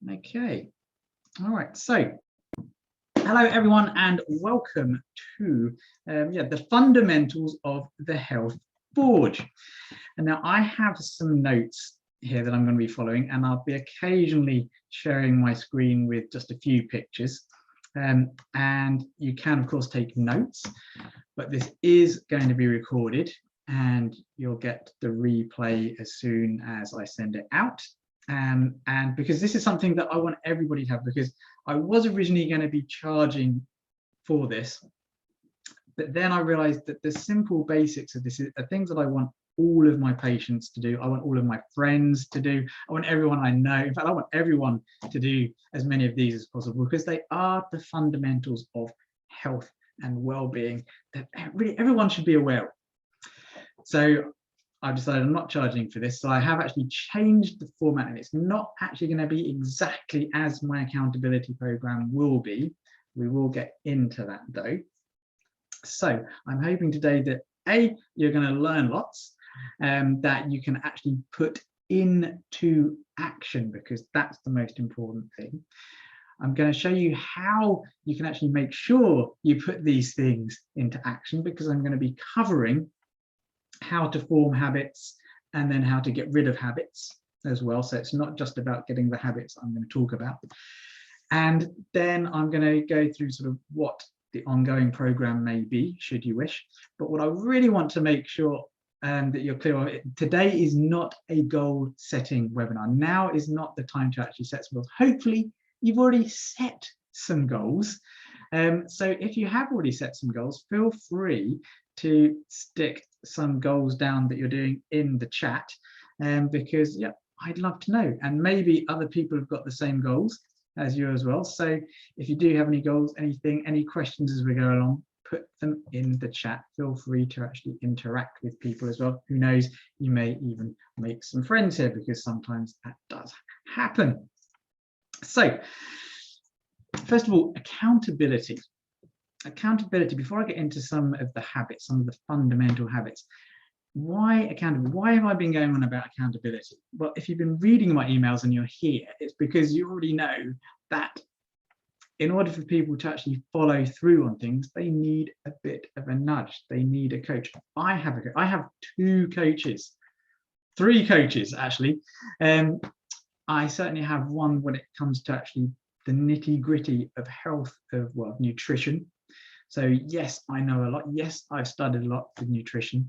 Okay, all right, so hello everyone and welcome to the fundamentals of the health forge. And now I have some notes here that I'm going to be following, and I'll be occasionally sharing my screen with just a few pictures, and you can of course take notes, but this is going to be recorded and you'll get the replay as soon as I send it out. And because this is something that I want everybody to have, because I was originally going to be charging for this, but then I realized that the simple basics of this are things that I want all of my patients to do. I want all of my friends to do. I want everyone I know. In fact, I want everyone to do as many of these as possible, because they are the fundamentals of health and well-being that really everyone should be aware of. So I've decided I'm not charging for this, so I have actually changed the format, and it's not actually going to be exactly as my accountability program will be. We will get into that though. So I'm hoping today that you're going to learn lots that you can actually put into action, because that's the most important thing. I'm going to show you how you can actually make sure you put these things into action, because I'm going to be covering how to form habits and then how to get rid of habits as well. So it's not just about getting the habits I'm going to talk about. And then I'm going to go through sort of what the ongoing program may be, should you wish. But what I really want to make sure that you're clear on, today is not a goal setting webinar. Now is not the time to actually set some goals. Hopefully you've already set some goals. So if you have already set some goals, feel free to stick some goals down that you're doing in the chat, because yeah, I'd love to know, and maybe other people have got the same goals as you as well. So if you do have any goals, any questions as we go along, put them in the chat. Feel free to actually interact with people as well. Who knows, you may even make some friends here, because sometimes that does happen. So first of all, accountability. Accountability, before I get into some of the habits, some of the fundamental habits. Why accountability? Why have I been going on about accountability? Well, if you've been reading my emails and you're here, it's because you already know that in order for people to actually follow through on things, they need a bit of a nudge. They need a coach. I have two coaches, three coaches actually. I certainly have one when it comes to actually the nitty-gritty of health, of nutrition. So yes, I know a lot. Yes, I've studied a lot with nutrition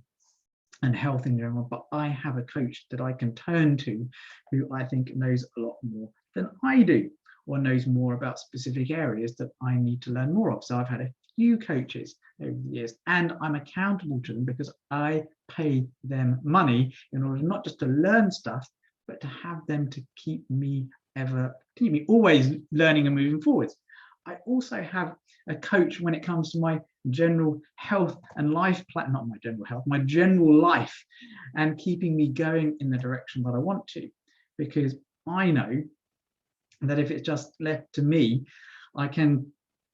and health in general, but I have a coach that I can turn to who I think knows a lot more than I do, or knows more about specific areas that I need to learn more of. So I've had a few coaches over the years, and I'm accountable to them because I pay them money in order not just to learn stuff, but to have them to keep me always learning and moving forwards. I also have a coach when it comes to my general health and life plan, not my general health, my general life, and keeping me going in the direction that I want to, because I know that if it's just left to me, I can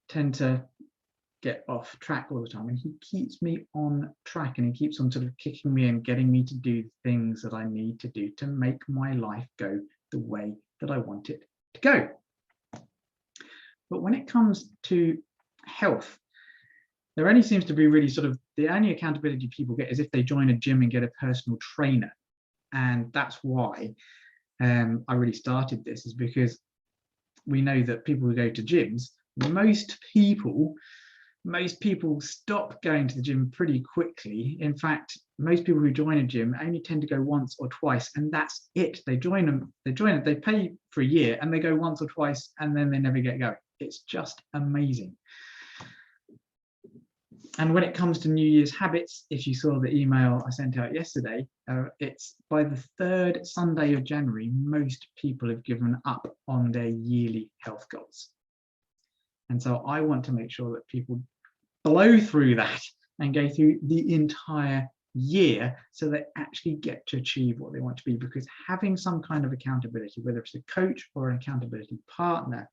tend to get off track all the time, and he keeps me on track, and he keeps on sort of kicking me and getting me to do things that I need to do to make my life go the way that I want it to go. But when it comes to health, there only seems to be really sort of the only accountability people get is if they join a gym and get a personal trainer. And that's why I really started this, is because we know that people who go to gyms, most people stop going to the gym pretty quickly. In fact, most people who join a gym only tend to go once or twice, and that's it. They join it, they pay for a year, and they go once or twice, and then they never get going. It's just amazing. And when it comes to New Year's habits, if you saw the email I sent out yesterday, it's by the 3rd Sunday of January, most people have given up on their yearly health goals. And so I want to make sure that people blow through that and go through the entire year, so they actually get to achieve what they want to be. Because having some kind of accountability, whether it's a coach or an accountability partner,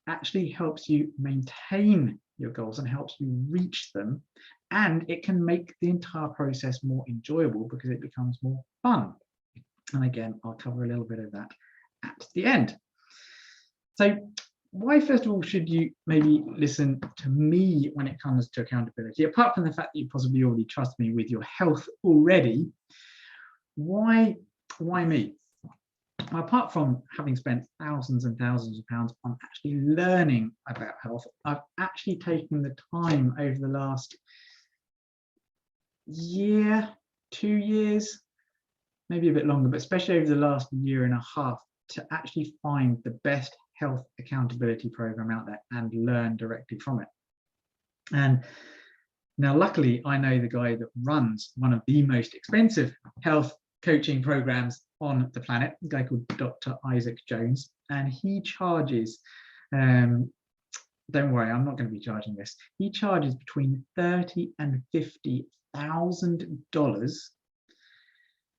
actually helps you maintain your goals and helps you reach them, and it can make the entire process more enjoyable because it becomes more fun. And again, I'll cover a little bit of that at the end. So why, first of all, should you maybe listen to me when it comes to accountability? Apart from the fact that you possibly already trust me with your health already, why me? Well, apart from having spent thousands and thousands of pounds on actually learning about health, I've actually taken the time over the last year, 2 years, maybe a bit longer, but especially over the last year and a half, to actually find the best health accountability program out there and learn directly from it. And now, luckily, I know the guy that runs one of the most expensive health coaching programs on the planet, a guy called Dr. Isaac Jones, and he charges, don't worry, I'm not going to be charging this, he charges between $30,000 and $50,000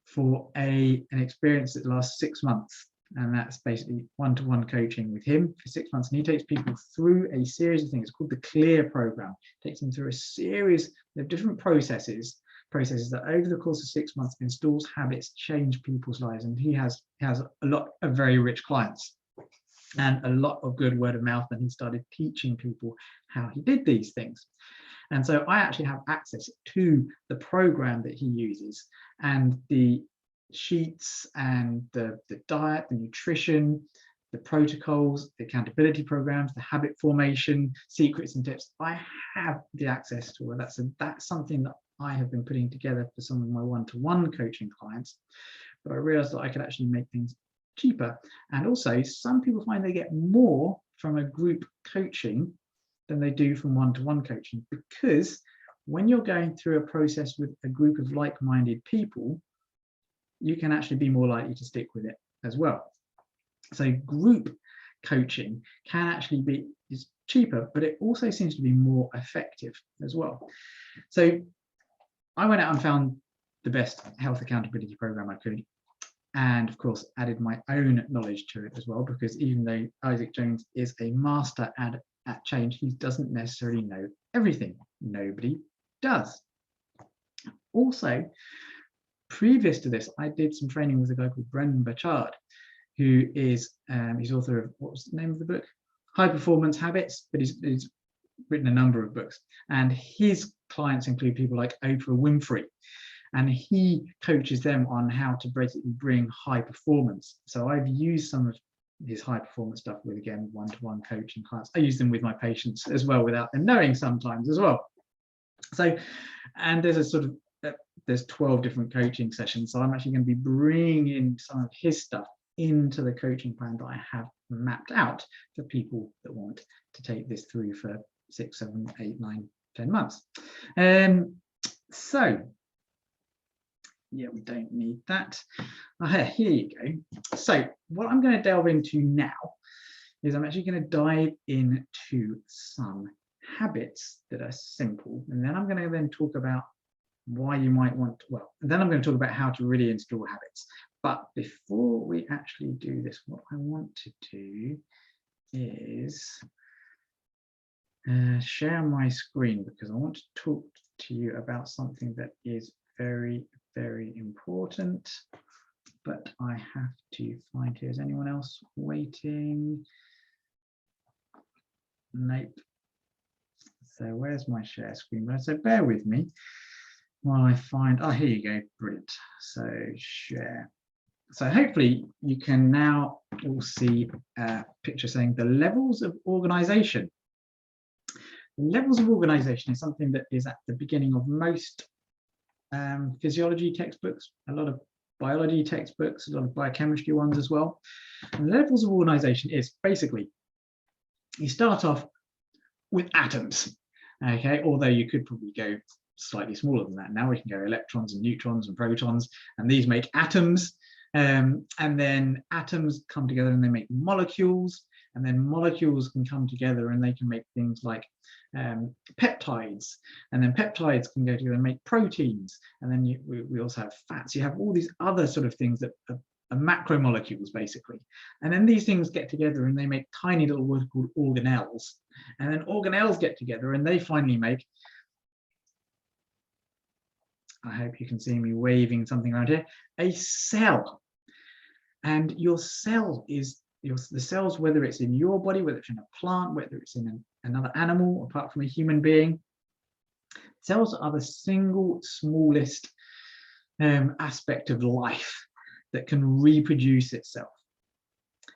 for an experience that lasts 6 months. And that's basically one-to-one coaching with him for 6 months. And he takes people through a series of things. It's called the CLEAR program. It takes them through a series of different processes that over the course of 6 months installs habits, change people's lives. And he has a lot of very rich clients and a lot of good word of mouth. And he started teaching people how he did these things. And so I actually have access to the program that he uses, and the sheets and the diet, the nutrition, the protocols, the accountability programs, the habit formation, secrets and tips. I have the access to all that. So that's something that I have been putting together for some of my one-to-one coaching clients. But I realized that I could actually make things cheaper. And also, some people find they get more from a group coaching than they do from one-to-one coaching, because when you're going through a process with a group of like-minded people, you can actually be more likely to stick with it as well. So group coaching can actually is cheaper, but it also seems to be more effective as well. So I went out and found the best health accountability program I could, and of course added my own knowledge to it as well, because even though Isaac Jones is a master at change, he doesn't necessarily know everything. Nobody does. Also, previous to this, I did some training with a guy called Brendan Pickard, who is he's author of, what was the name of the book? High Performance Habits, but he's written a number of books, and his clients include people like Oprah Winfrey, and he coaches them on how to basically bring high performance. So I've used some of his high performance stuff with, again, one-to-one coaching clients. I use them with my patients as well, without them knowing sometimes as well. So, and there's a sort of there's 12 different coaching sessions, so I'm actually going to be bringing in some of his stuff into the coaching plan that I have mapped out for people that want to take this through for 6, 7, 8, 9, 10 months. So yeah, we don't need that. Here you go. So what I'm going to delve into now is I'm actually going to dive into some habits that are simple, and then I'm going to then talk about why you might want to, well, and then I'm going to talk about how to really install habits. But before we actually do this, what I want to do is share my screen, because I want to talk to you about something that is very, very important. But I have to find here. Is anyone else waiting? Nope. So where's my share screen? So bear with me while I find, oh, here you go, brilliant. So share. So hopefully you can now all see a picture saying the levels of organization. Levels of organization is something that is at the beginning of most physiology textbooks, a lot of biology textbooks, a lot of biochemistry ones as well. And levels of organization is basically, you start off with atoms, okay, although you could probably go slightly smaller than that. Now we can go electrons and neutrons and protons, and these make atoms. And then atoms come together and they make molecules, and then molecules can come together and they can make things like peptides, and then peptides can go together and make proteins, and then we also have fats. You have all these other sort of things that are macromolecules basically, and then these things get together and they make tiny little words called organelles, and then organelles get together and they finally make, I hope you can see me waving something around here, a cell. And your cell is the cells, whether it's in your body, whether it's in a plant, whether it's in another animal apart from a human being, cells are the single smallest aspect of life that can reproduce itself.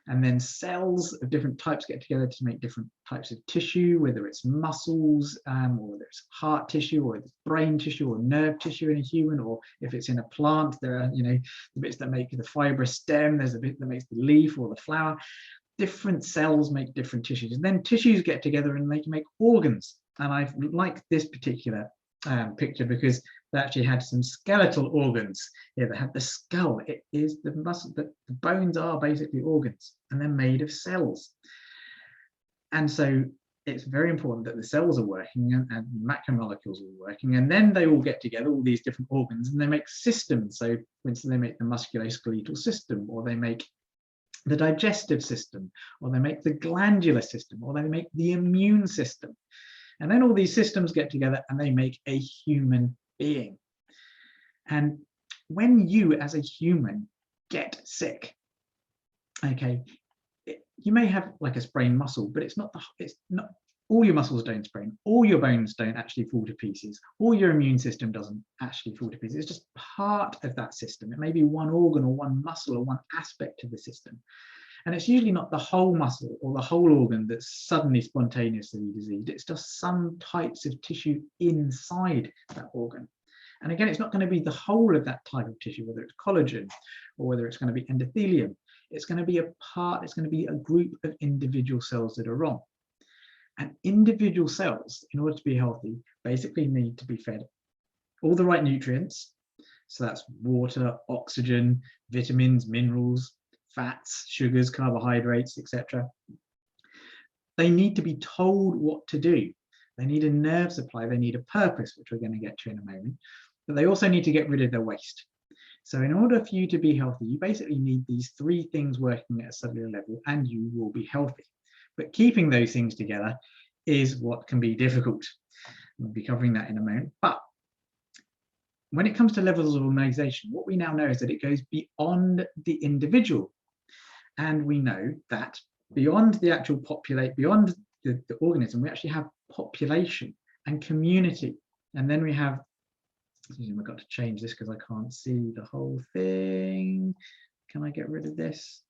And then cells of different types get together to make different types of tissue, whether it's muscles, or whether it's heart tissue, or it's brain tissue, or nerve tissue in a human, or if it's in a plant, there are, you know, the bits that make the fibrous stem, there's a bit that makes the leaf or the flower. Different cells make different tissues, and then tissues get together and they can make organs. And I like this particular picture because they actually had some skeletal organs here. They had the skull. It is the muscle, the bones are basically organs, and they're made of cells. And so it's very important that the cells are working and macromolecules are working, and then they all get together, all these different organs, and they make systems. So for instance, they make the musculoskeletal system, or they make the digestive system, or they make the glandular system, or they make the immune system. And then all these systems get together and they make a human being. And when you as a human get sick, okay, you may have like a sprained muscle, but it's not all your muscles don't sprain, all your bones don't actually fall to pieces, all your immune system doesn't actually fall to pieces. It's just part of that system. It may be one organ or one muscle or one aspect of the system. And it's usually not the whole muscle or the whole organ that's suddenly spontaneously diseased. It's just some types of tissue inside that organ. And again, it's not going to be the whole of that type of tissue, whether it's collagen or whether it's going to be endothelium. It's going to be a part, it's going to be a group of individual cells that are wrong. And individual cells, in order to be healthy, basically need to be fed all the right nutrients. So that's water, oxygen, vitamins, minerals, fats, sugars, carbohydrates, etc. They need to be told what to do. They need a nerve supply, they need a purpose, which we're going to get to in a moment, but they also need to get rid of their waste. So in order for you to be healthy, you basically need these three things working at a cellular level and you will be healthy. But keeping those things together is what can be difficult. We'll be covering that in a moment. But when it comes to levels of organization, what we now know is that it goes beyond the individual. And we know that beyond the actual populate, beyond the organism, we actually have population and community. And then we have, I've got to change this because I can't see the whole thing. Can I get rid of this?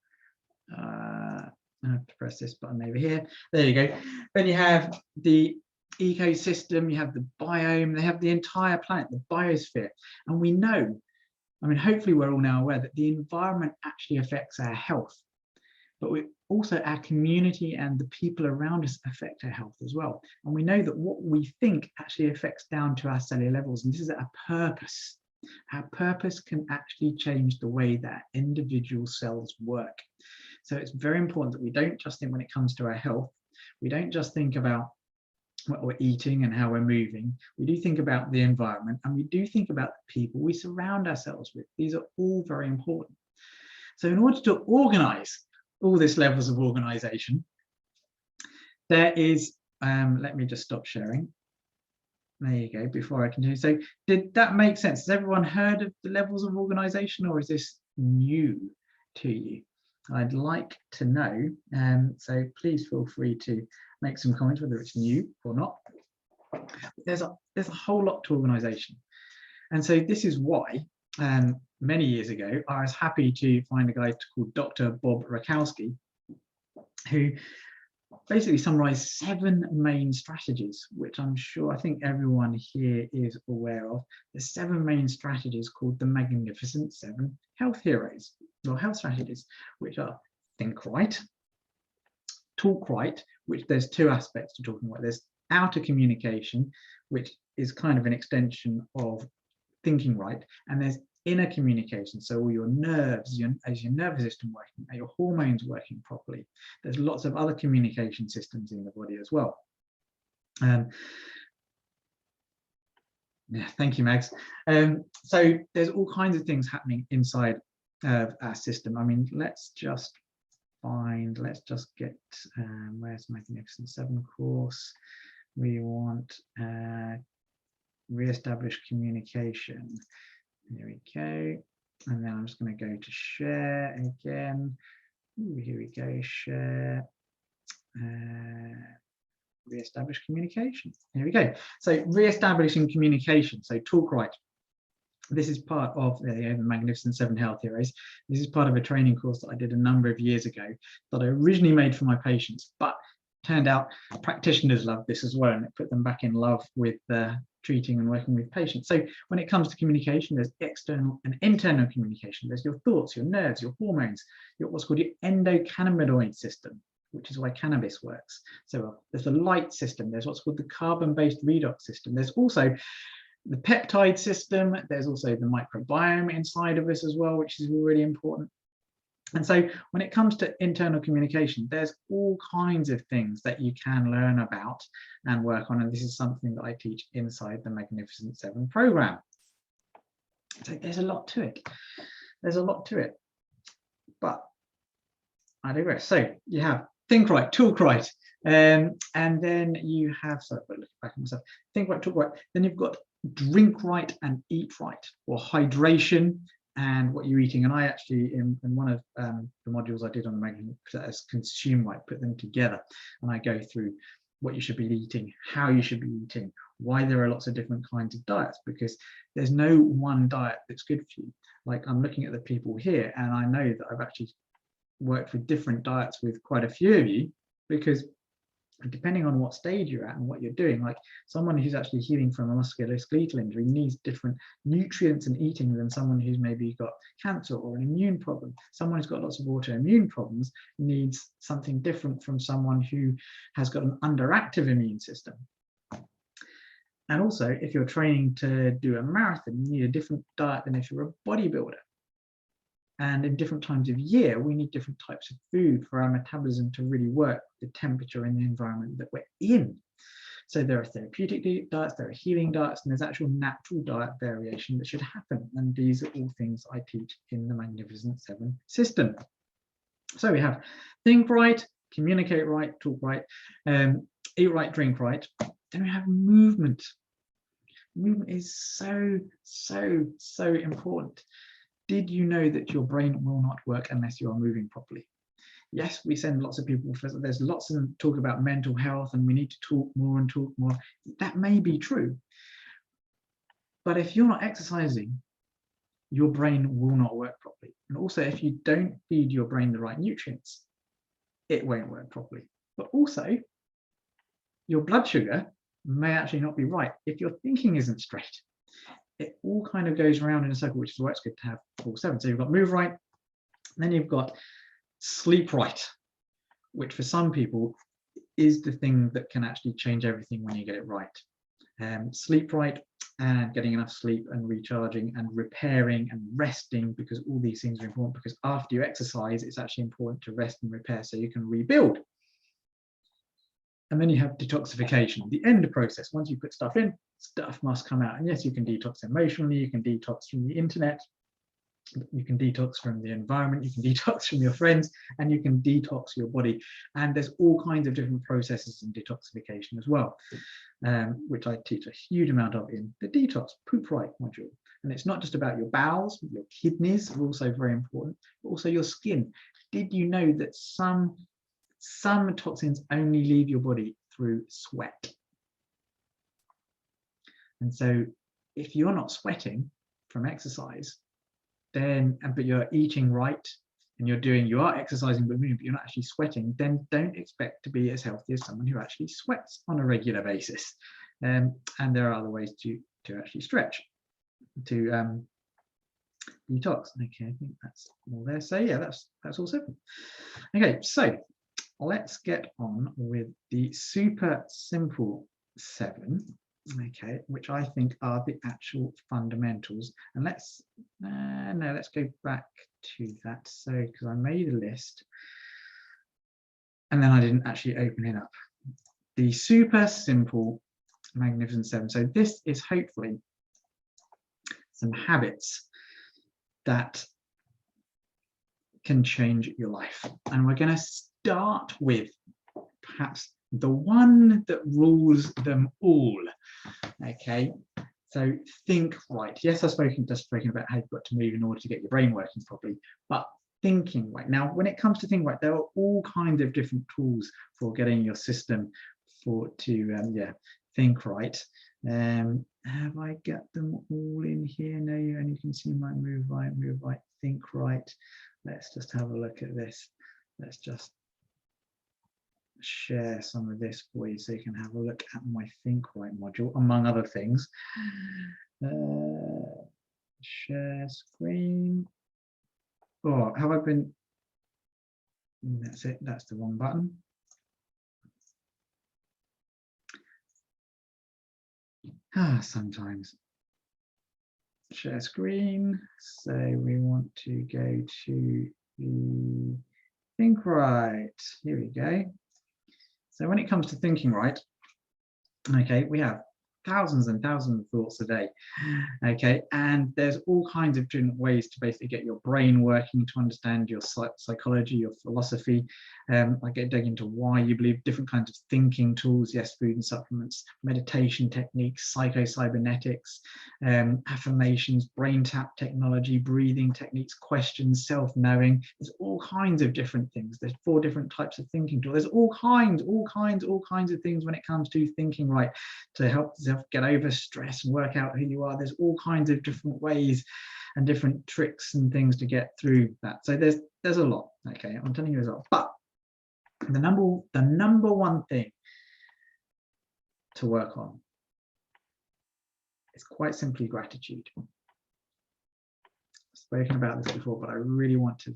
I have to press this button over here. There you go. Then you have the ecosystem, you have the biome, they have the entire planet, the biosphere. And we know, I mean, hopefully we're all now aware that the environment actually affects our health. But we also, our community and the people around us affect our health as well. And we know that what we think actually affects down to our cellular levels. And this is our purpose. Our purpose can actually change the way that individual cells work. So it's very important that we don't just think when it comes to our health, we don't just think about what we're eating and how we're moving. We do think about the environment and we do think about the people we surround ourselves with. These are all very important. So in order to organize all these levels of organization, there is, let me just stop sharing. There you go, before I continue. So did that make sense? Has everyone heard of the levels of organization, or is this new to you? I'd like to know, so please feel free to make some comments, whether it's new or not. There's a whole lot to organization. And so this is why many years ago, I was happy to find a guy called Dr. Bob Rakowski, who basically summarized 7 main strategies, which I'm sure, I think everyone here is aware of. The 7 main strategies called the Magnificent 7 Health Heroes, or health strategies, which are think right, talk right, which there's 2 aspects to talking about. There's outer communication, which is kind of an extension of thinking right, and there's inner communication, so all your nerves, as your nervous system working, are your hormones working properly. There's lots of other communication systems in the body as well. Yeah, thank you, Mags. So there's all kinds of things happening inside of our system. I mean, let's just get, where's Magnificent 7 course? We want Reestablish communication. There we go. And then I'm just going to go to share again. Here we go, share, reestablish communication. Here we go. So reestablishing communication. So talk right. This is part of the Magnificent 7 Health Heroes. This is part of a training course that I did a number of years ago that I originally made for my patients, but turned out practitioners love this as well, and it put them back in love with treating and working with patients. So when it comes to communication, there's external and internal communication. There's your thoughts, your nerves, your hormones, what's called your endocannabinoid system, which is why cannabis works. So there's the light system, there's what's called the carbon-based redox system. There's also the peptide system, there's also the microbiome inside of us as well, which is really important. And so when it comes to internal communication, there's all kinds of things that you can learn about and work on. And this is something that I teach inside the Magnificent 7 program. So there's a lot to it. There's a lot to it. But I digress. So you have think right, talk right. And then you have, sorry, but look back at myself, think right, talk right. Then you've got drink right and eat right, or hydration and what you're eating. And I actually, in one of the modules I did on the magazine, as consume right, put them together, and I go through what you should be eating, how you should be eating, why there are lots of different kinds of diets, because there's no one diet that's good for you. Like, I'm looking at the people here, and I know that I've actually worked with different diets with quite a few of you, because depending on what stage you're at and what you're doing, like someone who's actually healing from a musculoskeletal injury needs different nutrients and eating than someone who's maybe got cancer or an immune problem. Someone who's got lots of autoimmune problems needs something different from someone who has got an underactive immune system. And also, if you're training to do a marathon, you need a different diet than if you're a bodybuilder. And in different times of year, we need different types of food for our metabolism to really work, the temperature and the environment that we're in. So there are therapeutic diets, there are healing diets, and there's actual natural diet variation that should happen. And these are all things I teach in the Magnificent 7 system. So we have think right, communicate right, talk right, eat right, drink right. Then we have movement. Movement is so important. Did you know that your brain will not work unless you are moving properly? Yes, we send lots of people, there's lots of talk about mental health and we need to talk more and talk more. That may be true. But if you're not exercising, your brain will not work properly. And also, if you don't feed your brain the right nutrients, it won't work properly. But also, your blood sugar may actually not be right if your thinking isn't straight. It all kind of goes around in a circle, which is why it's good to have all 7. So you've got move right, then you've got sleep right, which for some people is the thing that can actually change everything when you get it right. Sleep right and getting enough sleep and recharging and repairing and resting, because all these things are important, because after you exercise, it's actually important to rest and repair so you can rebuild. And then you have detoxification, the end process. Once you put stuff in, stuff must come out. And yes, you can detox emotionally, you can detox from the internet, you can detox from the environment, you can detox from your friends, and you can detox your body. And there's all kinds of different processes in detoxification as well, which I teach a huge amount of in the detox poop right module. And it's not just about your bowels, your kidneys are also very important, but also your skin. Did you know that some toxins only leave your body through sweat? And so if you're not sweating from exercise, then, but you're eating right and you are exercising but you're not actually sweating, then don't expect to be as healthy as someone who actually sweats on a regular basis. And there are other ways to actually stretch, to detox. Okay, I think that's all there. So yeah, that's all 7. Okay, so let's get on with the super simple 7, okay, which I think are the actual fundamentals. And let's go back to that. So, because I made a list and then I didn't actually open it up. The super simple Magnificent 7. So this is hopefully some habits that can change your life. And we're going to start with perhaps the one that rules them all. Okay, so think right. Yes, I've just spoken about how you've got to move in order to get your brain working properly, but thinking right. Now, when it comes to thinking right, there are all kinds of different tools for getting your system to think right. Have I got them all in here? No, you only can see my move right, think right. Let's just have a look at this. Let's just share some of this for you so you can have a look at my think right module, among other things. Share screen. Oh, have I been? That's it. That's the wrong button. Sometimes. Share screen. So we want to go to the think right. Here we go. So when it comes to thinking right, okay, we have thousands and thousands of thoughts a day, okay, and there's all kinds of different ways to basically get your brain working, to understand your psychology, your philosophy. I get dig into why you believe, different kinds of thinking tools, yes, food and supplements, meditation techniques, psycho-cybernetics, affirmations, brain tap technology, breathing techniques, questions, self-knowing. There's all kinds of different things. There's 4 different types of thinking tools. There's all kinds of things when it comes to thinking right, to help yourself get over stress and work out who you are. There's all kinds of different ways and different tricks and things to get through that. So there's a lot. Okay, I'm telling you as well. But the number one thing to work on is quite simply gratitude. I've spoken about this before, but I really want to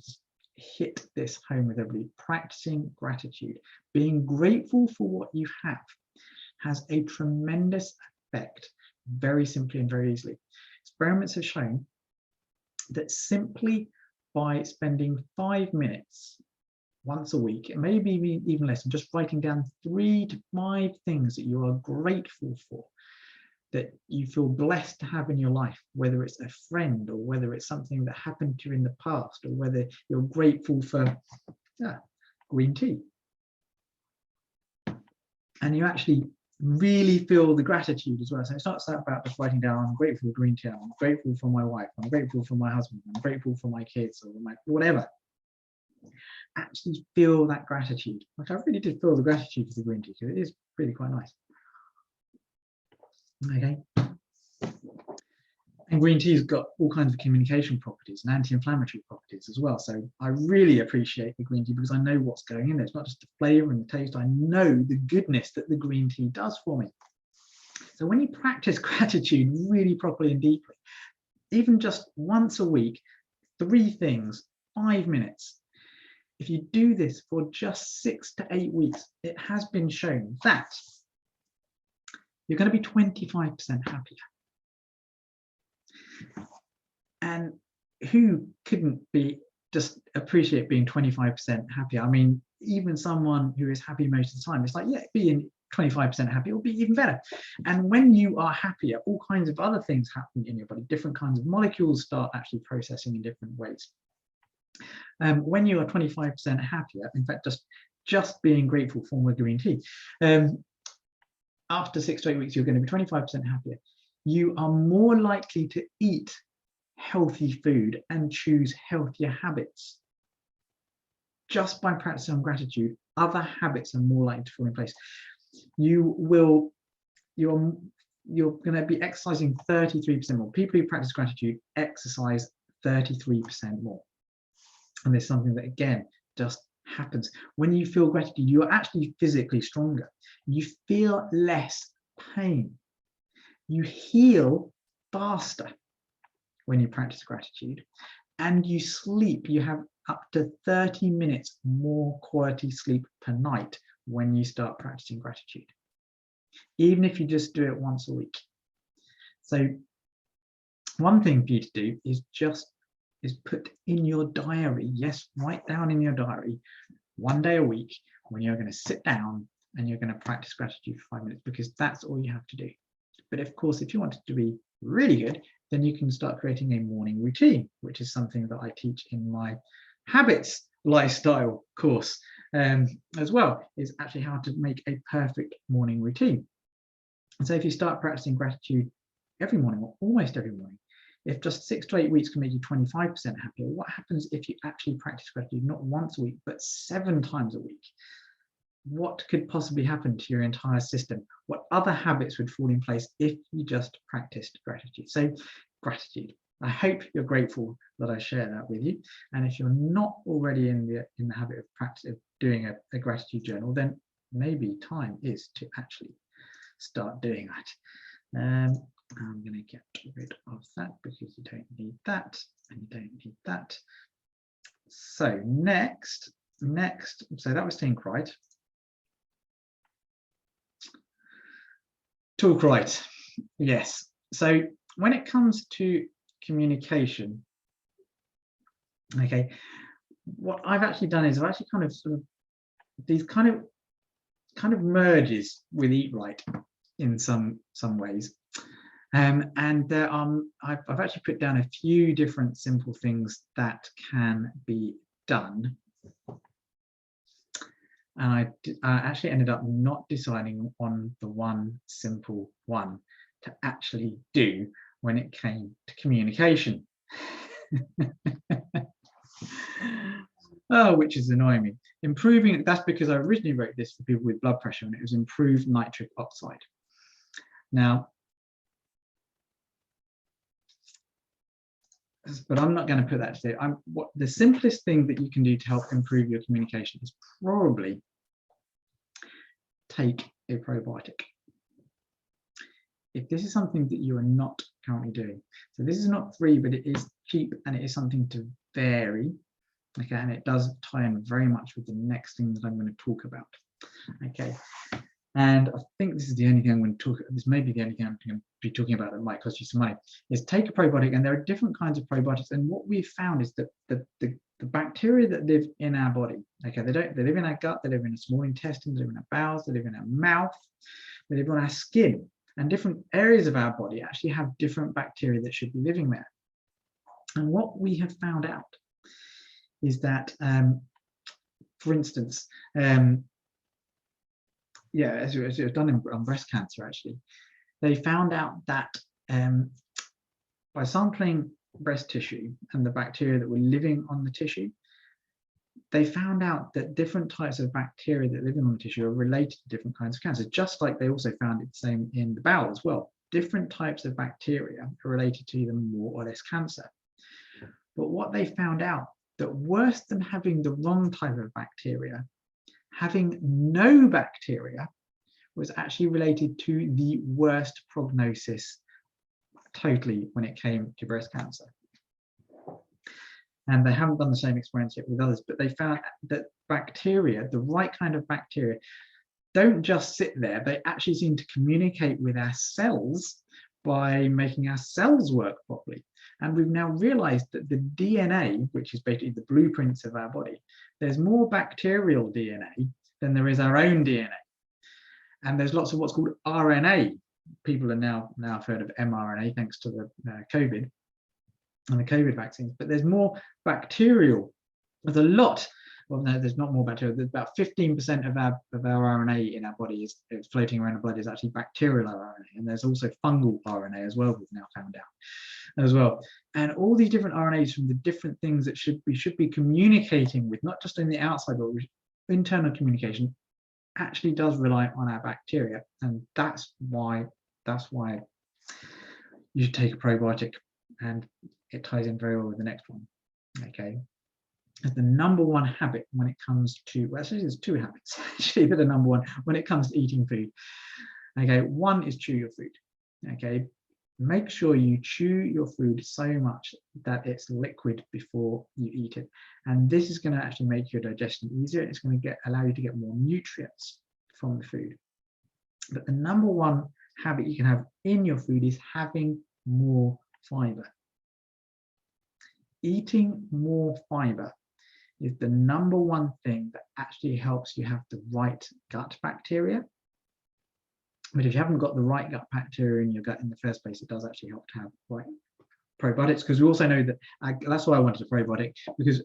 hit this home with everybody. Practicing gratitude, being grateful for what you have, has a tremendous effect, very simply and very easily. Experiments have shown that simply by spending 5 minutes once a week, and maybe even less, and just writing down 3 to 5 things that you are grateful for, that you feel blessed to have in your life, whether it's a friend or whether it's something that happened to you in the past, or whether you're grateful for green tea. And you actually really feel the gratitude as well. So it's not about just writing down, I'm grateful for green tea, I'm grateful for my wife, I'm grateful for my husband, I'm grateful for my kids, or my whatever. Actually feel that gratitude. Like, I really did feel the gratitude for the green tea, because it is really quite nice. Okay. And green tea's got all kinds of communication properties and anti-inflammatory properties as well. So I really appreciate the green tea, because I know what's going in there. It's not just the flavor and the taste. I know the goodness that the green tea does for me. So when you practice gratitude really properly and deeply, even just once a week, 3 things, 5 minutes, if you do this for just 6 to 8 weeks, it has been shown that you're going to be 25% happier. And who couldn't be just appreciate being 25% happier? I mean, even someone who is happy most of the time, it's like, yeah, being 25% happy will be even better. And when you are happier, all kinds of other things happen in your body. Different kinds of molecules start actually processing in different ways. When you are 25% happier, in fact, just being grateful for my green tea, after 6 to 8 weeks, you're going to be 25% happier. You are more likely to eat healthy food and choose healthier habits. Just by practicing gratitude, other habits are more likely to fall in place. You're going to be exercising 33% more. People who practice gratitude exercise 33% more. And there's something that, again, just happens. When you feel gratitude, you are actually physically stronger. You feel less pain. You heal faster when you practice gratitude, and you sleep. You have up to 30 minutes more quality sleep per night when you start practicing gratitude, even if you just do it once a week. So one thing for you to do is put in your diary, yes, write down in your diary, 1 day a week when you're going to sit down and you're going to practice gratitude for 5 minutes, because that's all you have to do. But of course, if you want it to be really good, then you can start creating a morning routine, which is something that I teach in my habits lifestyle course as well, is actually how to make a perfect morning routine. And so if you start practicing gratitude every morning, or almost every morning, If just 6 to 8 weeks can make you 25% happier, what happens if you actually practice gratitude not once a week, but 7 times a week? What could possibly happen to your entire system? What other habits would fall in place if you just practiced gratitude? So gratitude. I hope you're grateful that I share that with you. And if you're not already in the habit of practice of doing a gratitude journal, then maybe time is to actually start doing that. I'm going to get rid of that because you don't need that and you don't need that. So next, so that was think right. Talk right. Yes. So when it comes to communication, okay, what I've actually done is I've actually kind of sort of these kind of merges with eat right in some ways. And I've actually put down a few different simple things that can be done. And I actually ended up not deciding on the one simple one to actually do when it came to communication. Oh, which is annoying me. Improving, that's because I originally wrote this for people with blood pressure, and it was improved nitric oxide. Now, but I'm not going to put that today. What the simplest thing that you can do to help improve your communication is probably take a probiotic. If this is something that you are not currently doing, so this is not free, but it is cheap and it is something to vary. Okay, and it does tie in very much with the next thing that I'm going to talk about. Okay, and I think this is the only thing I'm going to talk about. This may be the only thing I'm going to be talking about that might cost you some money. Is take a probiotic, and there are different kinds of probiotics. And what we've found is that the bacteria that live in our body, okay, they live in our gut, they live in a small intestine, they live in our bowels, they live in our mouth, they live on our skin, and different areas of our body actually have different bacteria that should be living there. And what we have found out is that, for instance, as it was done on breast cancer, actually, they found out that by sampling breast tissue and the bacteria that were living on the tissue, they found out that different types of bacteria that live on the tissue are related to different kinds of cancer, just like they also found it the same in the bowel as well. Different types of bacteria are related to either more or less cancer. But what they found out, that worse than having the wrong type of bacteria, having no bacteria was actually related to the worst prognosis totally when it came to breast cancer. And they haven't done the same experiment yet with others, but they found that bacteria, the right kind of bacteria, don't just sit there, they actually seem to communicate with our cells by making our cells work properly. And we've now realized that the DNA, which is basically the blueprints of our body, there's more bacterial DNA than there is our own DNA. And there's lots of what's called RNA. People are now have heard of mRNA thanks to the COVID and the COVID vaccines, but there's more bacterial. There's a lot. Well, no, there's not more bacteria. There's about 15% of our RNA in our body is floating around the blood is actually bacterial RNA, and there's also fungal RNA as well. We've now found out as well, and all these different RNAs from the different things that we should be communicating with, not just in the outside, but internal communication, actually does rely on our bacteria, and that's why you should take a probiotic, and it ties in very well with the next one. Okay. The number one habit when it comes to, well, actually there's two habits actually, but the number one when it comes to eating food. Okay, one is chew your food. Okay, make sure you chew your food so much that it's liquid before you eat it, and this is going to actually make your digestion easier. It's going to allow you to get more nutrients from the food. But the number one habit you can have in your food is having more fiber. Eating more fiber is the number one thing that actually helps you have the right gut bacteria. But if you haven't got the right gut bacteria in your gut in the first place, it does actually help to have right probiotics, because we also know that that's why I wanted a probiotic, because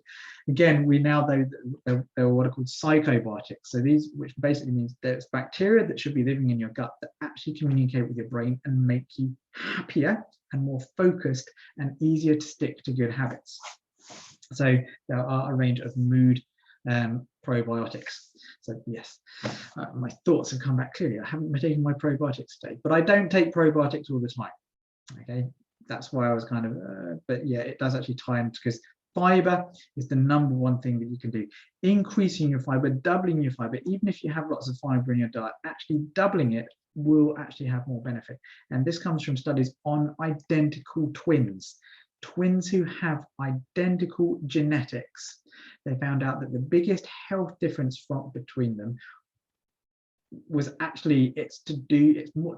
again, we now know that there are what are called psychobiotics. So these, which basically means there's bacteria that should be living in your gut that actually communicate with your brain and make you happier and more focused and easier to stick to good habits. So there are a range of mood probiotics. So yes, my thoughts have come back clearly. I haven't been taking my probiotics today, but I don't take probiotics all the time. Okay, that's why I was kind of, but yeah, it does actually tie in, because fiber is the #1 thing that you can do. Increasing your fiber, doubling your fiber, even if you have lots of fiber in your diet, actually doubling it will actually have more benefit. And this comes from studies on identical twins. Twins who have identical genetics. They found out that the biggest health difference between them was actually,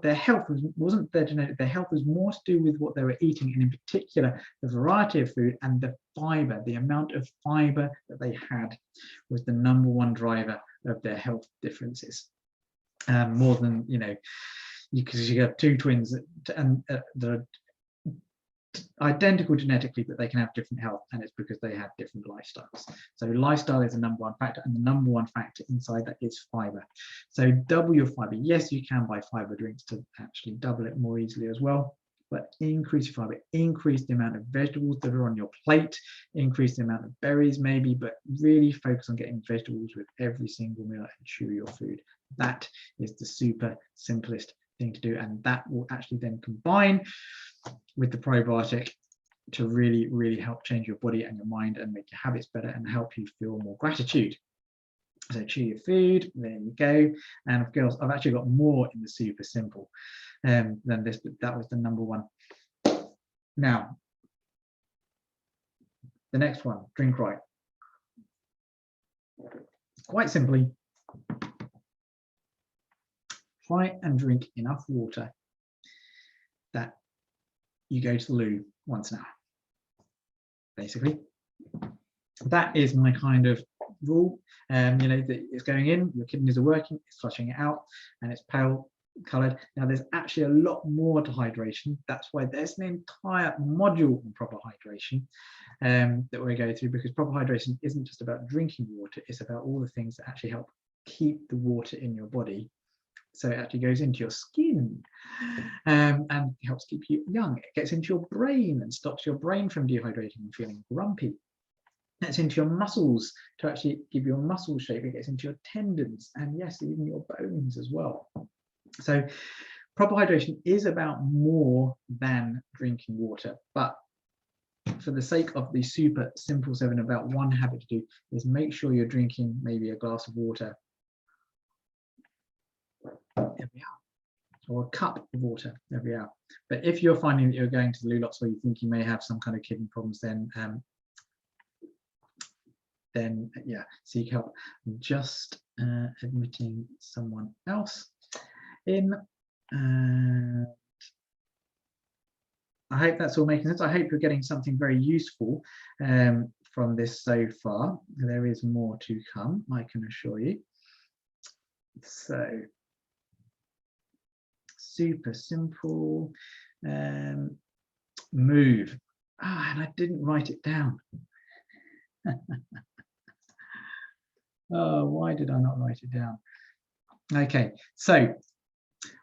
their health wasn't their genetic, their health was more to do with what they were eating, and in particular the variety of food and the fiber, the amount of fiber that they had was the #1 driver of their health differences. More than, because you have two twins and they're identical genetically, but they can have different health, and it's because they have different lifestyles. So lifestyle is the #1 factor, and the #1 factor inside that is fiber. So double your fiber. Yes, you can buy fiber drinks to actually double it more easily as well, but increase your fiber, increase the amount of vegetables that are on your plate, increase the amount of berries maybe, but really focus on getting vegetables with every single meal and chew your food. That is the super simplest thing to do, and that will actually then combine with the probiotic to really, really help change your body and your mind and make your habits better and help you feel more gratitude. So chew your food, there you go. And of course, I've actually got more in the super simple than this, but that was the #1. Now, the next one, drink right. Quite simply, try and drink enough water that you go to the loo once an hour. Basically, that is my kind of rule. That it's going in, your kidneys are working, it's flushing it out, and it's pale coloured. Now, there's actually a lot more to hydration. That's why there's an entire module on proper hydration that we go through, because proper hydration isn't just about drinking water, it's about all the things that actually help keep the water in your body. So it actually goes into your skin and helps keep you young. It gets into your brain and stops your brain from dehydrating and feeling grumpy. It's into your muscles to actually give your muscle shape. It gets into your tendons and, yes, even your bones as well. So proper hydration is about more than drinking water. But for the sake of the super simple 7, about one habit to do is make sure you're drinking maybe a glass of water every hour, or a cup of water every hour. But if you're finding that you're going to the loo lots, or you think you may have some kind of kidney problems, then yeah, seek help. I'm just admitting someone else in. I hope that's all making sense. I hope you're getting something very useful from this so far. There is more to come, I can assure you. So super simple. Move. And I didn't write it down. Oh, why did I not write it down? Okay, so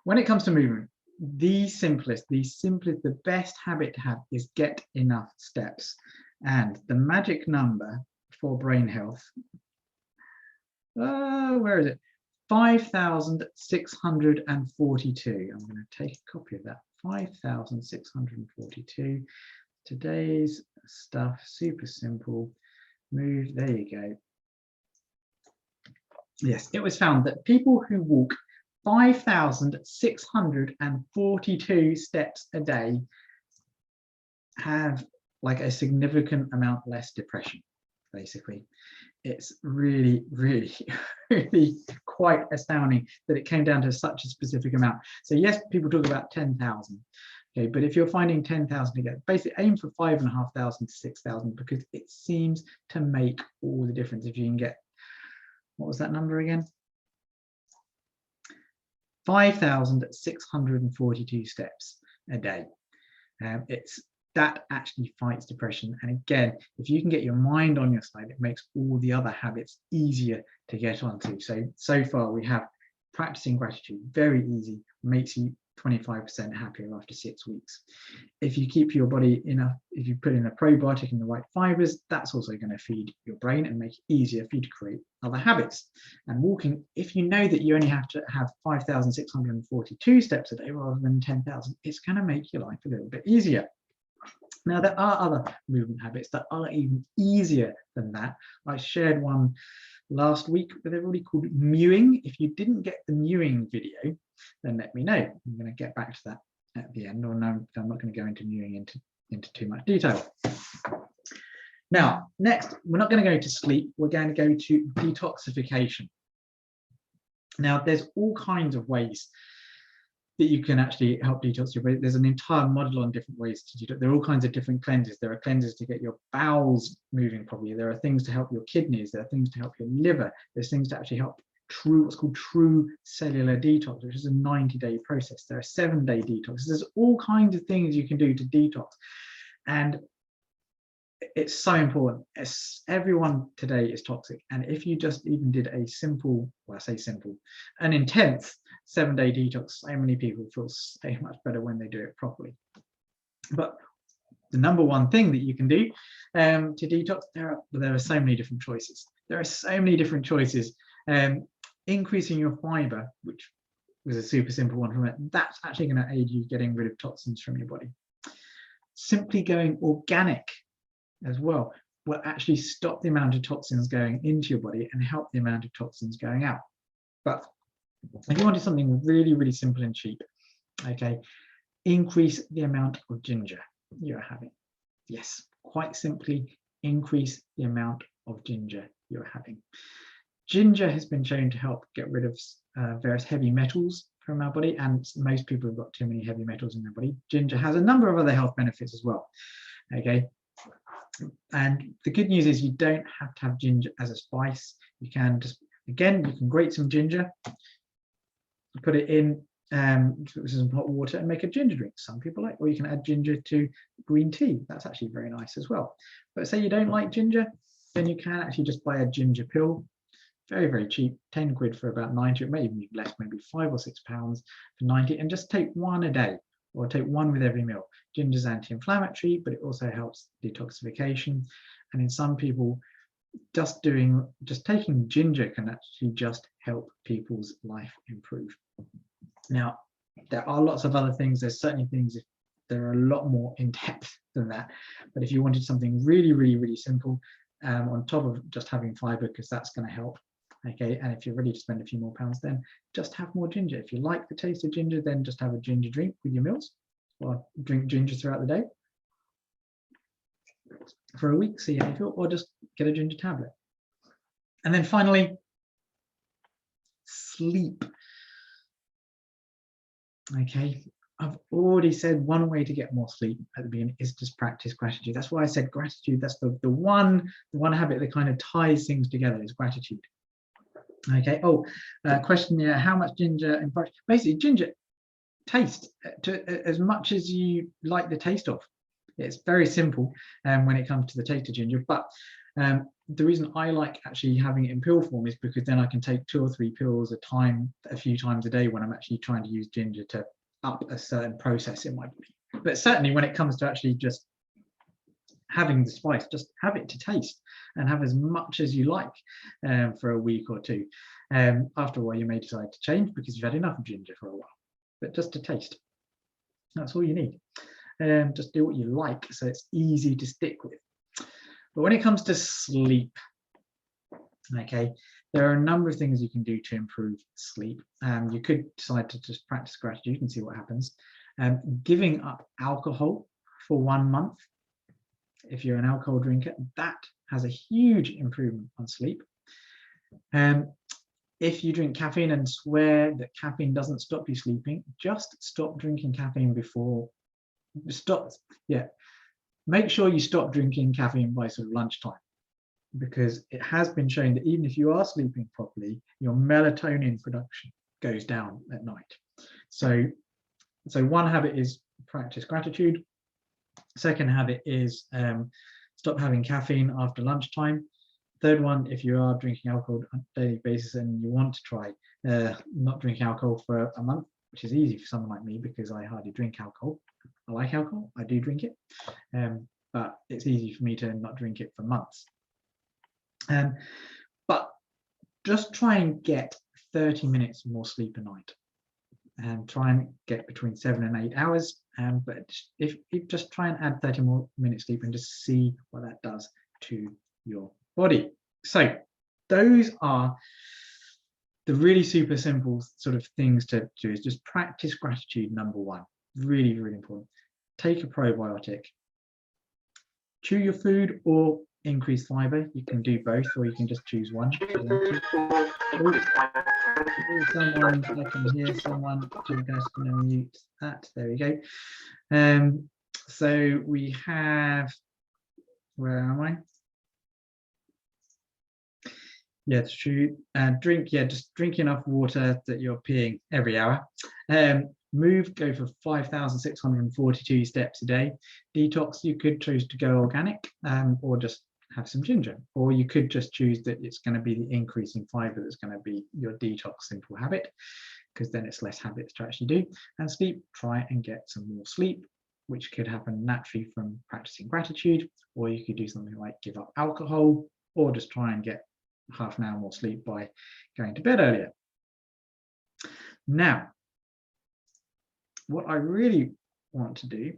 when it comes to movement, the simplest, the best habit to have is get enough steps. And the magic number for brain health, where is it? 5,642. I'm going to take a copy of that. 5,642. Today's stuff, super simple. Move, there you go. Yes, it was found that people who walk 5,642 steps a day have like a significant amount less depression, basically. It's really, really, really quite astounding that it came down to such a specific amount. So yes, people talk about 10,000. Okay, but if you're finding 10,000 to get, basically aim for 5,500 to 6,000, because it seems to make all the difference if you can get, what was that number again? 5,642 steps a day. That actually fights depression. And again, if you can get your mind on your side, it makes all the other habits easier to get onto. So far we have practicing gratitude, very easy, makes you 25% happier after 6 weeks. If you keep your body if you put in a probiotic and the right fibers, that's also going to feed your brain and make it easier for you to create other habits. And walking, if you know that you only have to have 5,642 steps a day rather than 10,000, it's going to make your life a little bit easier. Now, there are other movement habits that are even easier than that. I shared one last week, but they're really called mewing. If you didn't get the mewing video, then let me know. I'm going to get back to that at the end, or no, I'm not going to go into mewing into too much detail. Now, next, we're not going to go to sleep. We're going to go to detoxification. Now, there's all kinds of ways that you can actually help detox your body. There's an entire model on different ways to detox. There are all kinds of different cleanses. There are cleanses to get your bowels moving properly. There are things to help your kidneys. There are things to help your liver. There's things to actually help what's called true cellular detox, which is a 90-day process. There are 7-day detox. There's all kinds of things you can do to detox. And it's so important. Everyone today is toxic. And if you just even did a simple, well, I say simple, an intense 7-day detox, so many people feel so much better when they do it properly. But the number one thing that you can do to detox, there are so many different choices. There are so many different choices. Increasing your fiber, which was a super simple one from it, that's actually going to aid you getting rid of toxins from your body. Simply going organic as well will actually stop the amount of toxins going into your body and help the amount of toxins going out. But if you wanted something really, really simple and cheap, okay, increase the amount of ginger you're having. Yes, quite simply, increase the amount of ginger you're having. Ginger has been shown to help get rid of various heavy metals from our body, and most people have got too many heavy metals in their body. Ginger has a number of other health benefits as well. Okay, and the good news is you don't have to have ginger as a spice. You can just, again, you can grate some ginger, put it in some hot water and make a ginger drink. Some people like, or you can add ginger to green tea. That's actually very nice as well. But say you don't like ginger, then you can actually just buy a ginger pill. Very, very cheap, 10 quid for about 90, it may even be less, maybe £5 or £6 for 90, and just take one a day, or take one with every meal. Ginger is anti-inflammatory, but it also helps detoxification. And in some people, just taking ginger can actually just help people's life improve. Now, there are lots of other things. There's certainly things that are a lot more in depth than that. But if you wanted something really, really, really simple, on top of just having fiber, because that's going to help. Okay, and if you're ready to spend a few more pounds, then just have more ginger. If you like the taste of ginger, then just have a ginger drink with your meals, or drink ginger throughout the day for a week, see how you feel, or just get a ginger tablet. And then finally, sleep. Okay, I've already said one way to get more sleep at the beginning is just practice gratitude. That's why I said gratitude. That's the one habit that kind of ties things together is gratitude. Okay. Oh, question here: how much ginger and basically ginger taste to as much as you like the taste of. It's very simple when it comes to the taste of ginger. But the reason I like actually having it in pill form is because then I can take 2 or 3 pills a few times a day when I'm actually trying to use ginger to up a certain process in my body. But certainly when it comes to actually just having the spice, just have it to taste and have as much as you like for a week or two. After a while, you may decide to change because you've had enough of ginger for a while, but just to taste. That's all you need. Just do what you like so it's easy to stick with. But when it comes to sleep, okay, there are a number of things you can do to improve sleep. You could decide to just practice gratitude and see what happens. Giving up alcohol for 1 month, if you're an alcohol drinker, that has a huge improvement on sleep. If you drink caffeine and swear that caffeine doesn't stop you sleeping, just stop drinking caffeine before. Make sure you stop drinking caffeine by sort of lunchtime, because it has been shown that even if you are sleeping properly, your melatonin production goes down at night. So one habit is practice gratitude. Second habit is stop having caffeine after lunchtime. Third one, if you are drinking alcohol on a daily basis and you want to try not drinking alcohol for a month, which is easy for someone like me because I hardly drink alcohol. I like alcohol, I do drink it, but it's easy for me to not drink it for months. But just try and get 30 minutes more sleep a night, and try and get between 7 and 8 hours. But if you just try and add 30 more minutes sleep and just see what that does to your body. So those are the really super simple sort of things to do. Is just practice gratitude, number one. Really, really important. Take a probiotic. Chew your food or increase fiber. You can do both, or you can just choose one. Someone, I can hear someone. I'm just going to mute that. There we go. So we have, where am I? Yeah, it's true. Drink, yeah, just drink enough water that you're peeing every hour. Move, go for 5,642 steps a day. Detox, you could choose to go organic, or just have some ginger, or you could just choose that it's going to be the increasing fiber that's going to be your detox simple habit, because then it's less habits to actually do. And sleep, try and get some more sleep, which could happen naturally from practicing gratitude, or you could do something like give up alcohol, or just try and get half an hour more sleep by going to bed earlier. Now, what I really want to do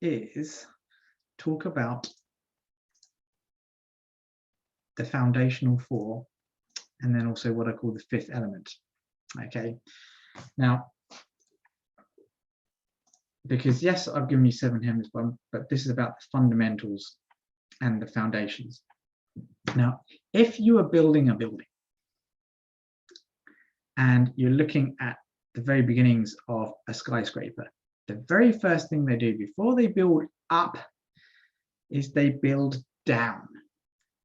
is talk about the foundational four, and then also what I call the fifth element. Okay, now, because yes, I've given you 7 hymns, but this is about the fundamentals and the foundations. Now, if you are building a building and you're looking at the very beginnings of a skyscraper, the very first thing they do before they build up is they build down.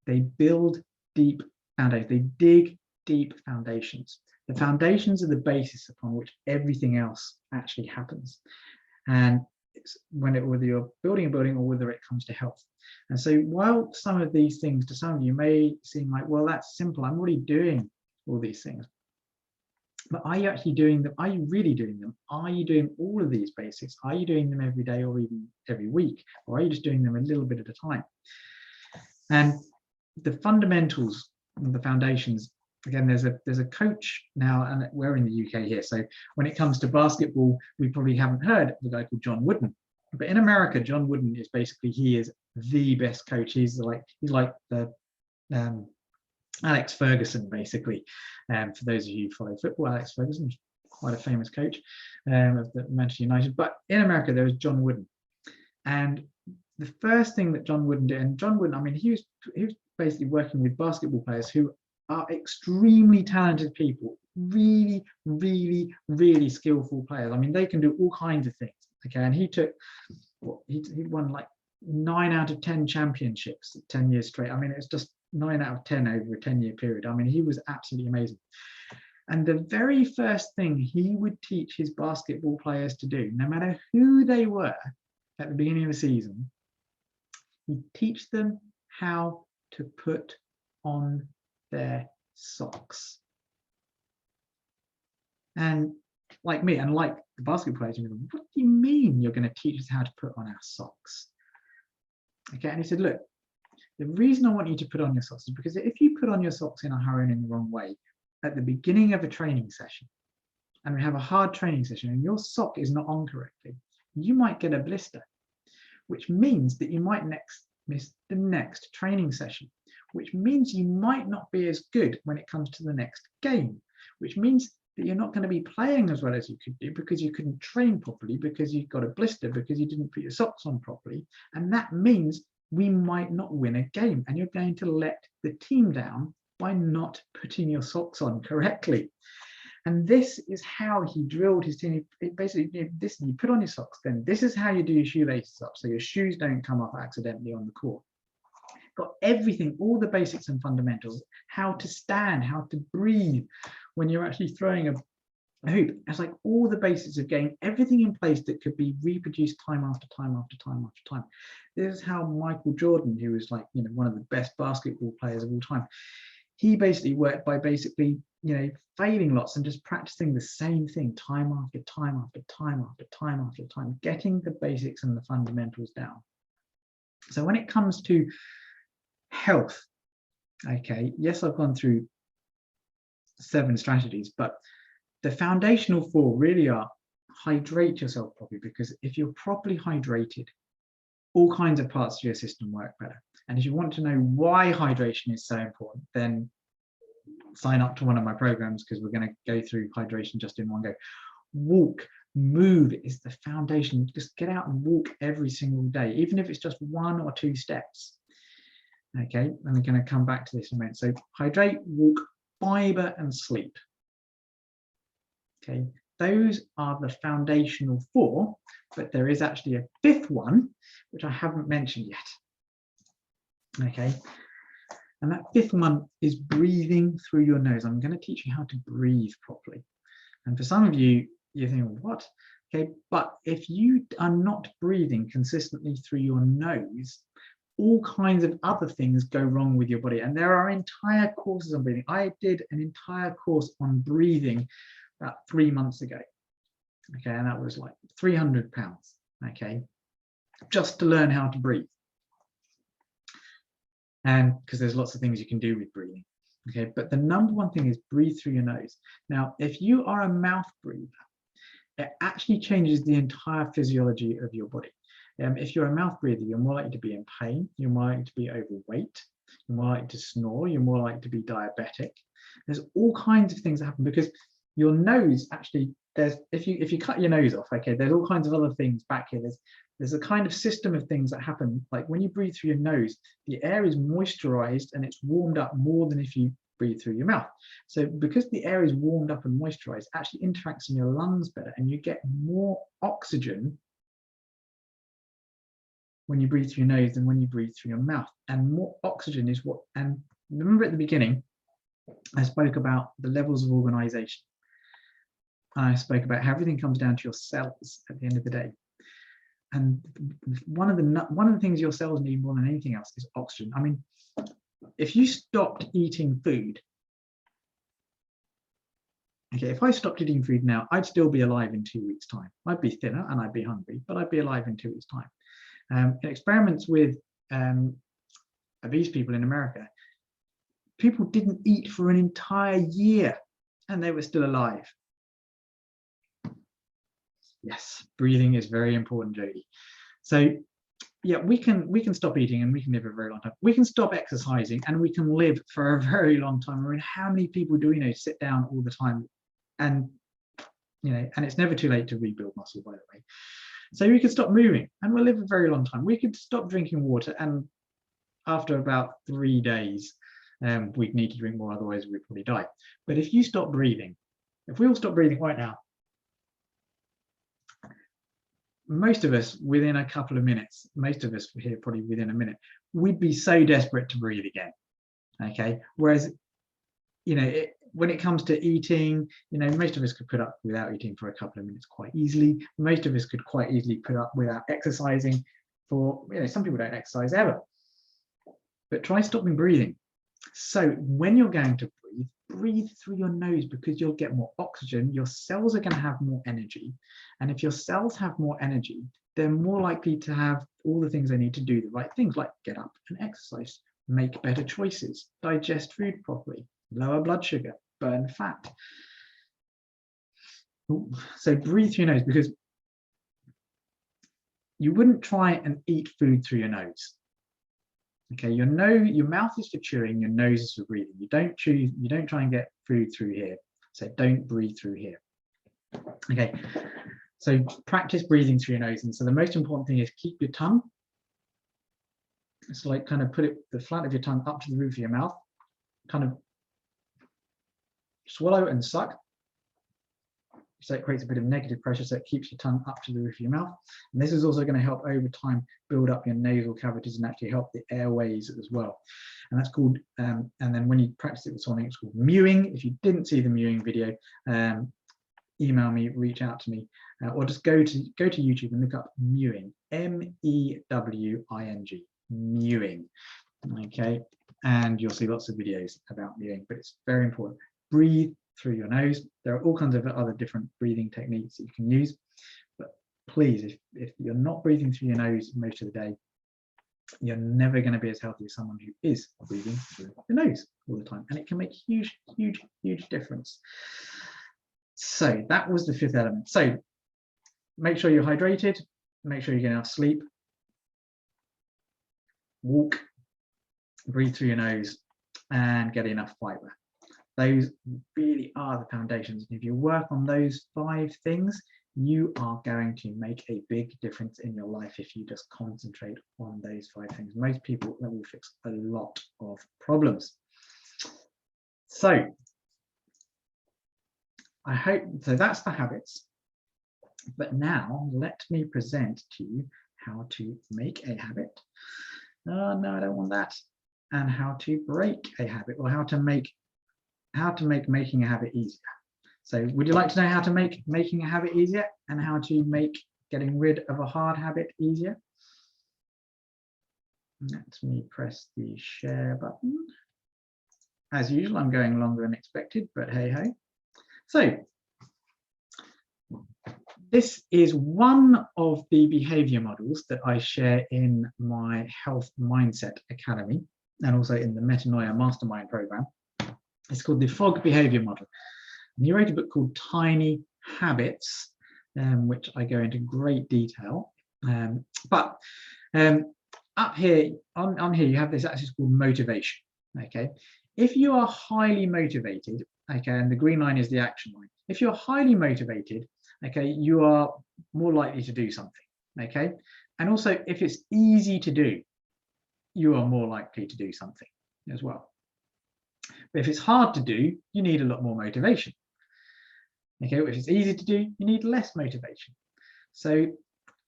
They build deep foundations. They dig deep foundations. The foundations are the basis upon which everything else actually happens. And it's whether you're building a building or whether it comes to health. And so while some of these things to some of you may seem like, well, that's simple, I'm already doing all these things. But are you actually doing them? Are you really doing them? Are you doing all of these basics? Are you doing them every day or even every week? Or are you just doing them a little bit at a time? And the fundamentals and the foundations, again, there's a coach now, and we're in the UK here, so when it comes to basketball, we probably haven't heard of a guy called John Wooden. But in America, John Wooden is basically, he is the best coach. He's like the Alex Ferguson, basically. For those of you who follow football, Alex Ferguson is quite a famous coach of the Manchester United. But in America, there was John Wooden, and the first thing that John Wooden did, and John Wooden, I mean, he was basically working with basketball players who are extremely talented people, really, really, really skillful players. I mean, they can do all kinds of things. Okay, and he won like 9 out of 10 championships 10 years straight. I mean, it's just 9 out of 10 over a 10-year period. I mean, he was absolutely amazing. And the very first thing he would teach his basketball players to do, no matter who they were at the beginning of the season, he'd teach them how to put on their socks. And like me, and like the basketball players, what do you mean you're going to teach us how to put on our socks? Okay, and he said, look, the reason I want you to put on your socks is because if you put on your socks in a hurry and in the wrong way at the beginning of a training session, and we have a hard training session, and your sock is not on correctly, you might get a blister, which means that you might miss the next training session, which means you might not be as good when it comes to the next game, which means that you're not going to be playing as well as you could do because you couldn't train properly, because you got a blister, because you didn't put your socks on properly. And that means we might not win a game, and you're going to let the team down by not putting your socks on correctly. And this is how he drilled his team. It basically, you put on your socks, then this is how you do your shoelaces up, so your shoes don't come off accidentally on the court. Got everything, all the basics and fundamentals, how to stand, how to breathe when you're actually throwing a hoop. It's like all the basics of getting everything in place that could be reproduced time after time after time after time. This is how Michael Jordan, who was like, one of the best basketball players of all time, he basically worked by basically, failing lots and just practicing the same thing time after time after time after time after time, getting the basics and the fundamentals down. So when it comes to health, okay, yes, I've gone through 7 strategies, but the foundational 4 really are: hydrate yourself properly, because if you're properly hydrated, all kinds of parts of your system work better. And if you want to know why hydration is so important, then sign up to one of my programs, because we're going to go through hydration just in one go. Walk, move is the foundation. Just get out and walk every single day, even if it's just 1 or 2 steps. Okay, and we're going to come back to this in a minute. So hydrate, walk, fiber, and sleep. Okay, those are the foundational 4, but there is actually a 5th one, which I haven't mentioned yet. Okay, and that 5th one is breathing through your nose. I'm going to teach you how to breathe properly. And for some of you, you're thinking, what? Okay, but if you are not breathing consistently through your nose, all kinds of other things go wrong with your body. And there are entire courses on breathing. I did an entire course on breathing about 3 months ago. Okay, and that was like £300. Okay, just to learn how to breathe. And because there's lots of things you can do with breathing. Okay, but the number one thing is breathe through your nose. Now, if you are a mouth breather, it actually changes the entire physiology of your body. If you're a mouth breather, you're more likely to be in pain, you're more likely to be overweight, you're more likely to snore, you're more likely to be diabetic. There's all kinds of things that happen because your nose actually, if you cut your nose off, okay, there's all kinds of other things back here. There's a kind of system of things that happen, like when you breathe through your nose, the air is moisturized and it's warmed up more than if you breathe through your mouth. So because the air is warmed up and moisturized, it actually interacts in your lungs better, and you get more oxygen when you breathe through your nose than when you breathe through your mouth. And more oxygen is what, and remember at the beginning, I spoke about the levels of organization. I spoke about how everything comes down to your cells at the end of the day. And one of the things your cells need more than anything else is oxygen. I mean, if you stopped eating food, okay, if I stopped eating food now, I'd still be alive in 2 weeks' time. I'd be thinner and I'd be hungry, but I'd be alive in 2 weeks' time. In experiments with obese people in America, people didn't eat for an entire year and they were still alive. Yes, breathing is very important, Jodie. So yeah, we can stop eating and we can live a very long time. We can stop exercising and we can live for a very long time. I mean, how many people do we know sit down all the time? And and it's never too late to rebuild muscle, by the way. So we could stop moving and we'll live a very long time. We could stop drinking water, and after about 3 days, we'd need to drink more, otherwise we'd probably die. But if you stop breathing, if we all stop breathing right now, most of us within a couple of minutes, most of us here probably within a minute, we'd be so desperate to breathe again. Okay, whereas when it comes to eating, most of us could put up without eating for a couple of minutes quite easily. Most of us could quite easily put up without exercising for, some people don't exercise ever. But try stopping breathing. So when you're going to breathe through your nose, because you'll get more oxygen, your cells are going to have more energy. And if your cells have more energy, they're more likely to have all the things they need to do the right things, like get up and exercise, make better choices, digest food properly, lower blood sugar, burn fat. So breathe through your nose, because you wouldn't try and eat food through your nose. Okay, your mouth is for chewing, your nose is for breathing. You don't chew, you don't try and get food through here. So don't breathe through here. Okay, so practice breathing through your nose. And so the most important thing is keep your tongue. It's like kind of put the flat of your tongue up to the roof of your mouth, kind of swallow and suck. So it creates a bit of negative pressure, so it keeps your tongue up to the roof of your mouth. And this is also going to help over time build up your nasal cavities and actually help the airways as well. And that's called, and then when you practice it with something, it's called mewing. If you didn't see the mewing video, email me, reach out to me, or just go to YouTube and look up mewing, M-E-W-I-N-G, mewing. Okay, and you'll see lots of videos about breathing, but it's very important. Breathe through your nose. There are all kinds of other different breathing techniques that you can use, but please, if you're not breathing through your nose most of the day, you're never going to be as healthy as someone who is breathing through the nose all the time, and it can make huge difference. So that was the fifth element. So make sure you're hydrated, make sure you get enough sleep, walk, breathe through your nose, and get enough fiber. Those really are the foundations, and if you work on those 5 things, you are going to make a big difference in your life if you just concentrate on those 5 things. Most people, that will fix a lot of problems. So I hope, so that's the habits, but now let me present to you how to make a habit. No, I don't want that. And how to break a habit, or how to make making a habit easier. So would you like to know how to make making a habit easier, and how to make getting rid of a hard habit easier? Let me press the share button. As usual, I'm going longer than expected, but hey ho. So this is one of the behavior models that I share in my Health Mindset Academy, and also in the Metanoia Mastermind program. It's called the Fog Behaviour Model. And he wrote a book called Tiny Habits, which I go into great detail. But up here, on here, you have this axis called motivation. Okay, if you are highly motivated, okay, and the green line is the action line. If you're highly motivated, okay, you are more likely to do something. Okay, and also if it's easy to do, you are more likely to do something as well. But if it's hard to do, you need a lot more motivation. Okay, if it's easy to do, you need less motivation. So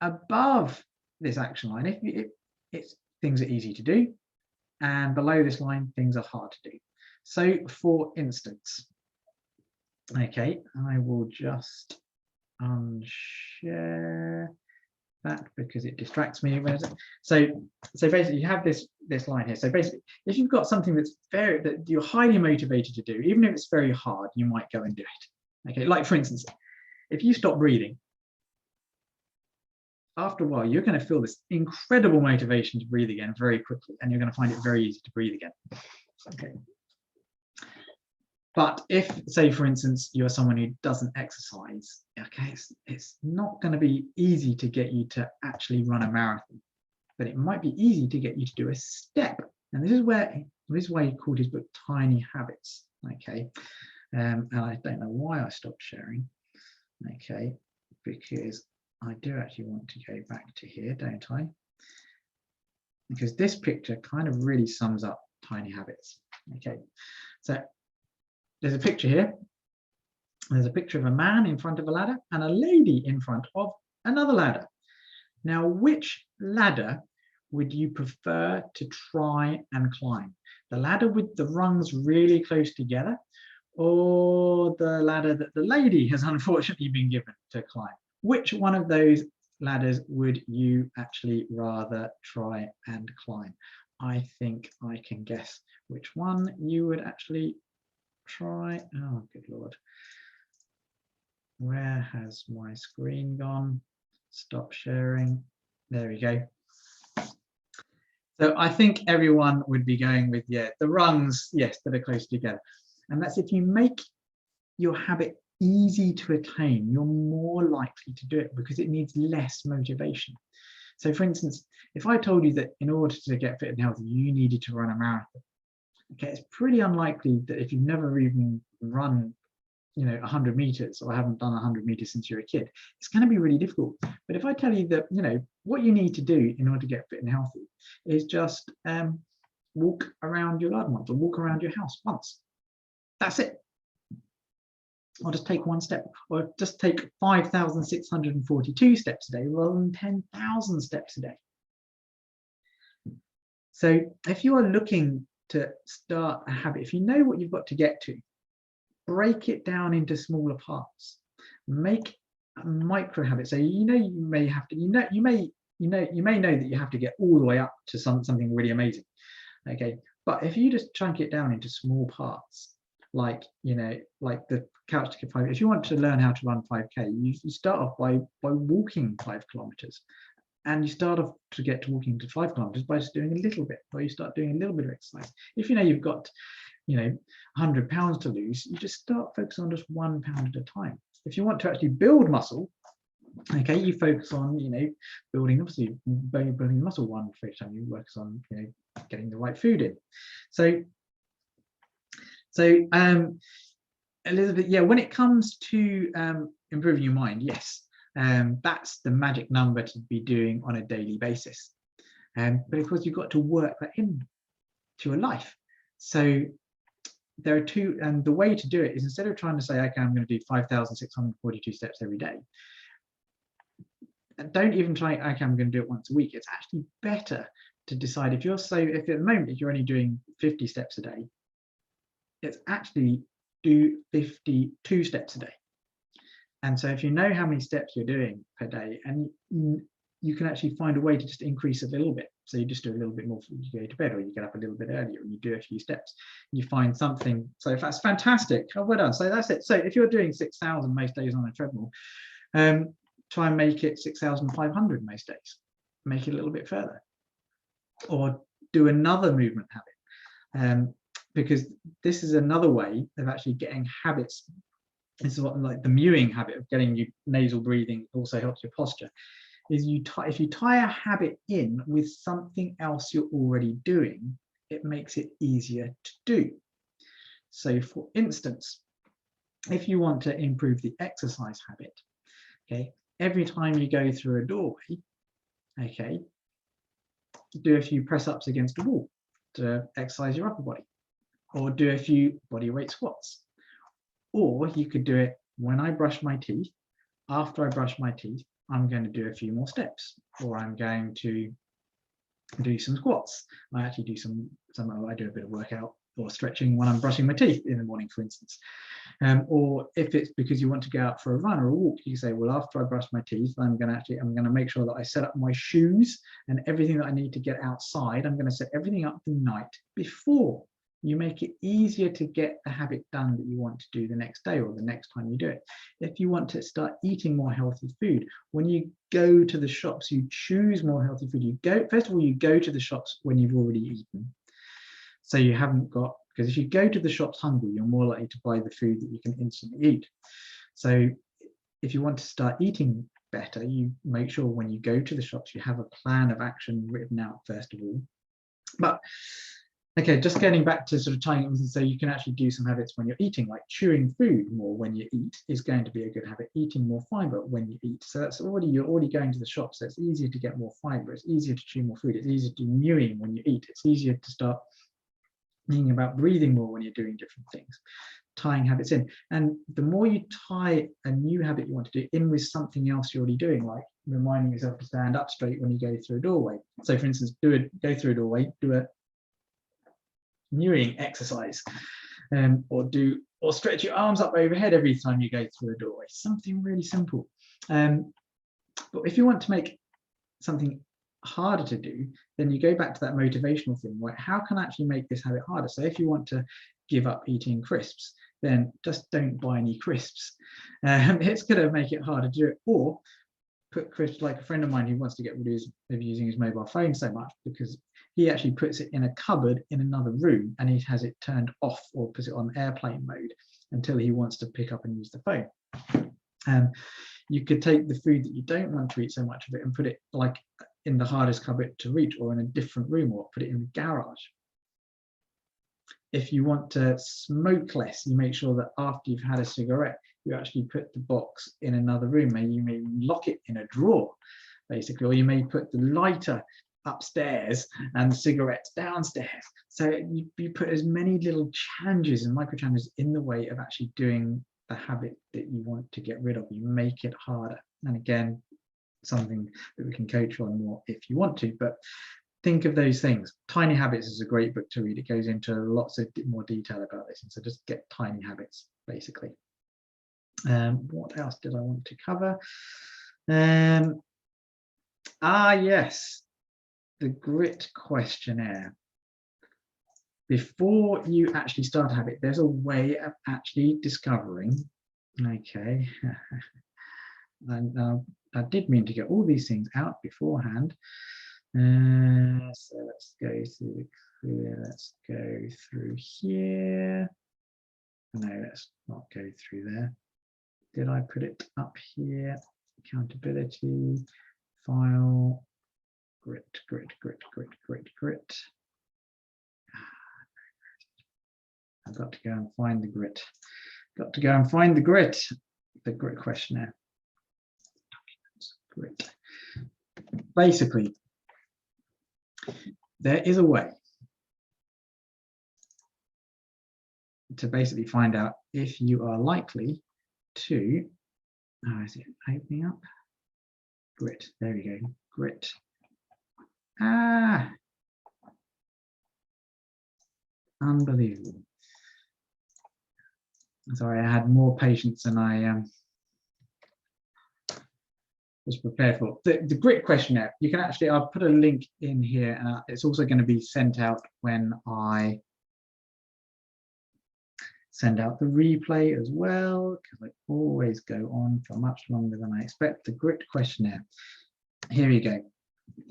above this action line, if it's things are easy to do, and below this line, things are hard to do. So for instance, okay, I will just unshare that because it distracts me. So basically you have this line here. So basically, if you've got something that you're highly motivated to do, even if it's very hard, you might go and do it. Okay, like for instance, if you stop breathing, after a while you're going to feel this incredible motivation to breathe again very quickly, and you're going to find it very easy to breathe again. Okay. But if, say, for instance, you're someone who doesn't exercise, okay, it's not going to be easy to get you to actually run a marathon, but it might be easy to get you to do a step. And this is why he called his book Tiny Habits. Okay, and I don't know why I stopped sharing. Okay, because I do actually want to go back to here, don't I? Because this picture kind of really sums up tiny habits. Okay, so there's a picture here. There's a picture of a man in front of a ladder and a lady in front of another ladder. Now, which ladder would you prefer to try and climb? The ladder with the rungs really close together, or the ladder that the lady has unfortunately been given to climb? Which one of those ladders would you actually rather try and climb? I think I can guess which one you would actually try. Oh, good Lord. Where has my screen gone? Stop sharing. There we go. So I think everyone would be going with, yeah, the rungs, yes, that are close together. And that's if you make your habit easy to attain, you're more likely to do it because it needs less motivation. So for instance, if I told you that in order to get fit and healthy, you needed to run a marathon, okay, it's pretty unlikely that if you've never even run, 100 meters, or haven't done 100 meters since you're a kid, it's going to be really difficult. But if I tell you that, what you need to do in order to get fit and healthy is just walk around your garden once, or walk around your house once. That's it. Or just take one step, or just take 5,642 steps a day rather than 10,000 steps a day. So if you are looking to start a habit, if you know what you've got to get to, break it down into smaller parts. Make a micro habit. So you may have to, you may know that you have to get all the way up to something really amazing. Okay, But if you just chunk it down into small parts, like, you know, like the couch to 5, if you want to learn how to run 5K, you start off by walking 5 kilometers. And you start off to get to walking to 5 kilometers by just doing a little bit, or you start doing a little bit of exercise. If you know you've got, you know, 100 pounds to lose, you just start focusing on just 1 pound at a time. If you want to actually build muscle, okay, you focus on, you know, building, obviously building muscle one for each time. You work on, you know, getting the right food in. So Elizabeth, yeah, when it comes to improving your mind, yes, that's the magic number to be doing on a daily basis. But of course, you've got to work that into your life. So there are two, and the way to do it is, instead of trying to say, okay, I'm going to do 5,642 steps every day, and don't even try, okay, I'm going to do it once a week. It's actually better to decide, if at the moment, if you're only doing 50 steps a day, it's actually do 52 steps a day. And so if you know how many steps you're doing per day, and you can actually find a way to just increase a little bit. So you just do a little bit more before you go to bed, or you get up a little bit earlier and you do a few steps. You find something. So that's fantastic. Oh, well done. So that's it. So if you're doing 6,000 most days on a treadmill, try and make it 6,500 most days. Make it a little bit further, or do another movement habit, because this is another way of actually getting habits. This is what, like the mewing habit of getting you nasal breathing, also helps your posture. Is if you tie a habit in with something else you're already doing, it makes it easier to do. So for instance, if you want to improve the exercise habit, okay, every time you go through a doorway, okay, do a few press-ups against a wall to exercise your upper body, or do a few body weight squats. Or you could do it when I brush my teeth. After I brush my teeth, I'm going to do a few more steps, or I'm going to do some squats. I actually do I do a bit of workout or stretching when I'm brushing my teeth in the morning, for instance. Or if it's because you want to go out for a run or a walk, you say, well, after I brush my teeth, I'm going to make sure that I set up my shoes and everything that I need to get outside. I'm going to set everything up the night before. You make it easier to get the habit done that you want to do the next day or the next time you do it. If you want to start eating more healthy food, when you go to the shops, you choose more healthy food. First of all, you go to the shops when you've already eaten. So you haven't got, because if you go to the shops hungry, you're more likely to buy the food that you can instantly eat. So if you want to start eating better, you make sure when you go to the shops, you have a plan of action written out first of all. But okay, just getting back to sort of tying it, so you can actually do some habits when you're eating, like chewing food more when you eat is going to be a good habit. Eating more fiber when you eat. So you're already going to the shop, so it's easier to get more fiber. It's easier to chew more food. It's easier to do mewing when you eat. It's easier to start thinking about breathing more when you're doing different things. Tying habits in. And the more you tie a new habit you want to do in with something else you're already doing, like reminding yourself to stand up straight when you go through a doorway. So for instance, go through a doorway, do a mewing exercise, or stretch your arms up overhead every time you go through a doorway. Something really simple. But if you want to make something harder to do, then you go back to that motivational thing, right? How can I actually make this habit harder? So if you want to give up eating crisps, then just don't buy any crisps. It's going to make it harder to do it. Or put crisps, like a friend of mine who wants to get rid of using his mobile phone so much, because he actually puts it in a cupboard in another room and he has it turned off or puts it on airplane mode until he wants to pick up and use the phone. You could take the food that you don't want to eat so much of it and put it like in the hardest cupboard to reach, or in a different room, or put it in the garage. If you want to smoke less, you make sure that after you've had a cigarette, you actually put the box in another room. Maybe you may lock it in a drawer, basically, or you may put the lighter upstairs and the cigarettes downstairs. So you put as many little changes and micro changes in the way of actually doing the habit that you want to get rid of. You make it harder. And again, something that we can coach on more if you want to, but think of those things. Tiny Habits is a great book to read. It goes into lots of more detail about this. And so just get tiny habits, basically. What else did I want to cover? Yes, the grit questionnaire. before you actually start a habit, there's a way of actually discovering, okay, and I did mean to get all these things out beforehand. So let's go through clear, let's go through here. No, let's not go through there. Did I put it up here? Accountability, file, grit. I've got to go and find the grit. The grit questionnaire. Grit. Basically, there is a way to basically find out if you are likely to, is it opening up? Grit, there we go, grit. Unbelievable. Sorry, I had more patience than I was prepared for. The grit questionnaire, you can actually, I'll put a link in here, and it's also going to be sent out when I send out the replay as well, because I always go on for much longer than I expect. The grit questionnaire. Here you go.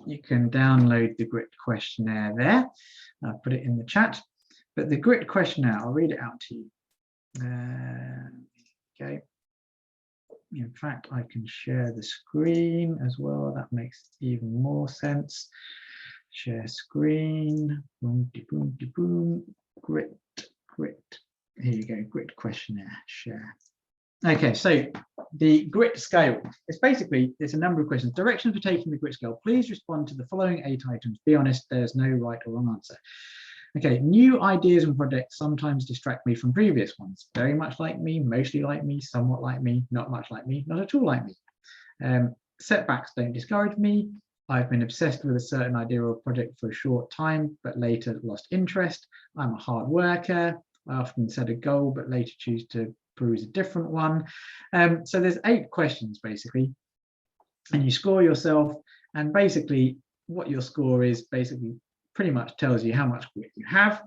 You can download the grit questionnaire there. I'll put it in the chat. But the grit questionnaire, I'll read it out to you. Okay. In fact, I can share the screen as well. That makes even more sense. Share screen. Boom, boom, boom. Grit. Here you go. Grit questionnaire. Share. Okay, so the grit scale. It's a number of questions. Directions for taking the grit scale. Please respond to the following 8 items. Be honest, there's no right or wrong answer. Okay, new ideas and projects sometimes distract me from previous ones. Very much like me, mostly like me, somewhat like me, not much like me, not at all like me. Setbacks don't discourage me. I've been obsessed with a certain idea or project for a short time, but later lost interest. I'm a hard worker. I often set a goal, but later choose to peruse a different one. So there's 8 questions basically, and you score yourself, and basically what your score is basically pretty much tells you how much grit you have,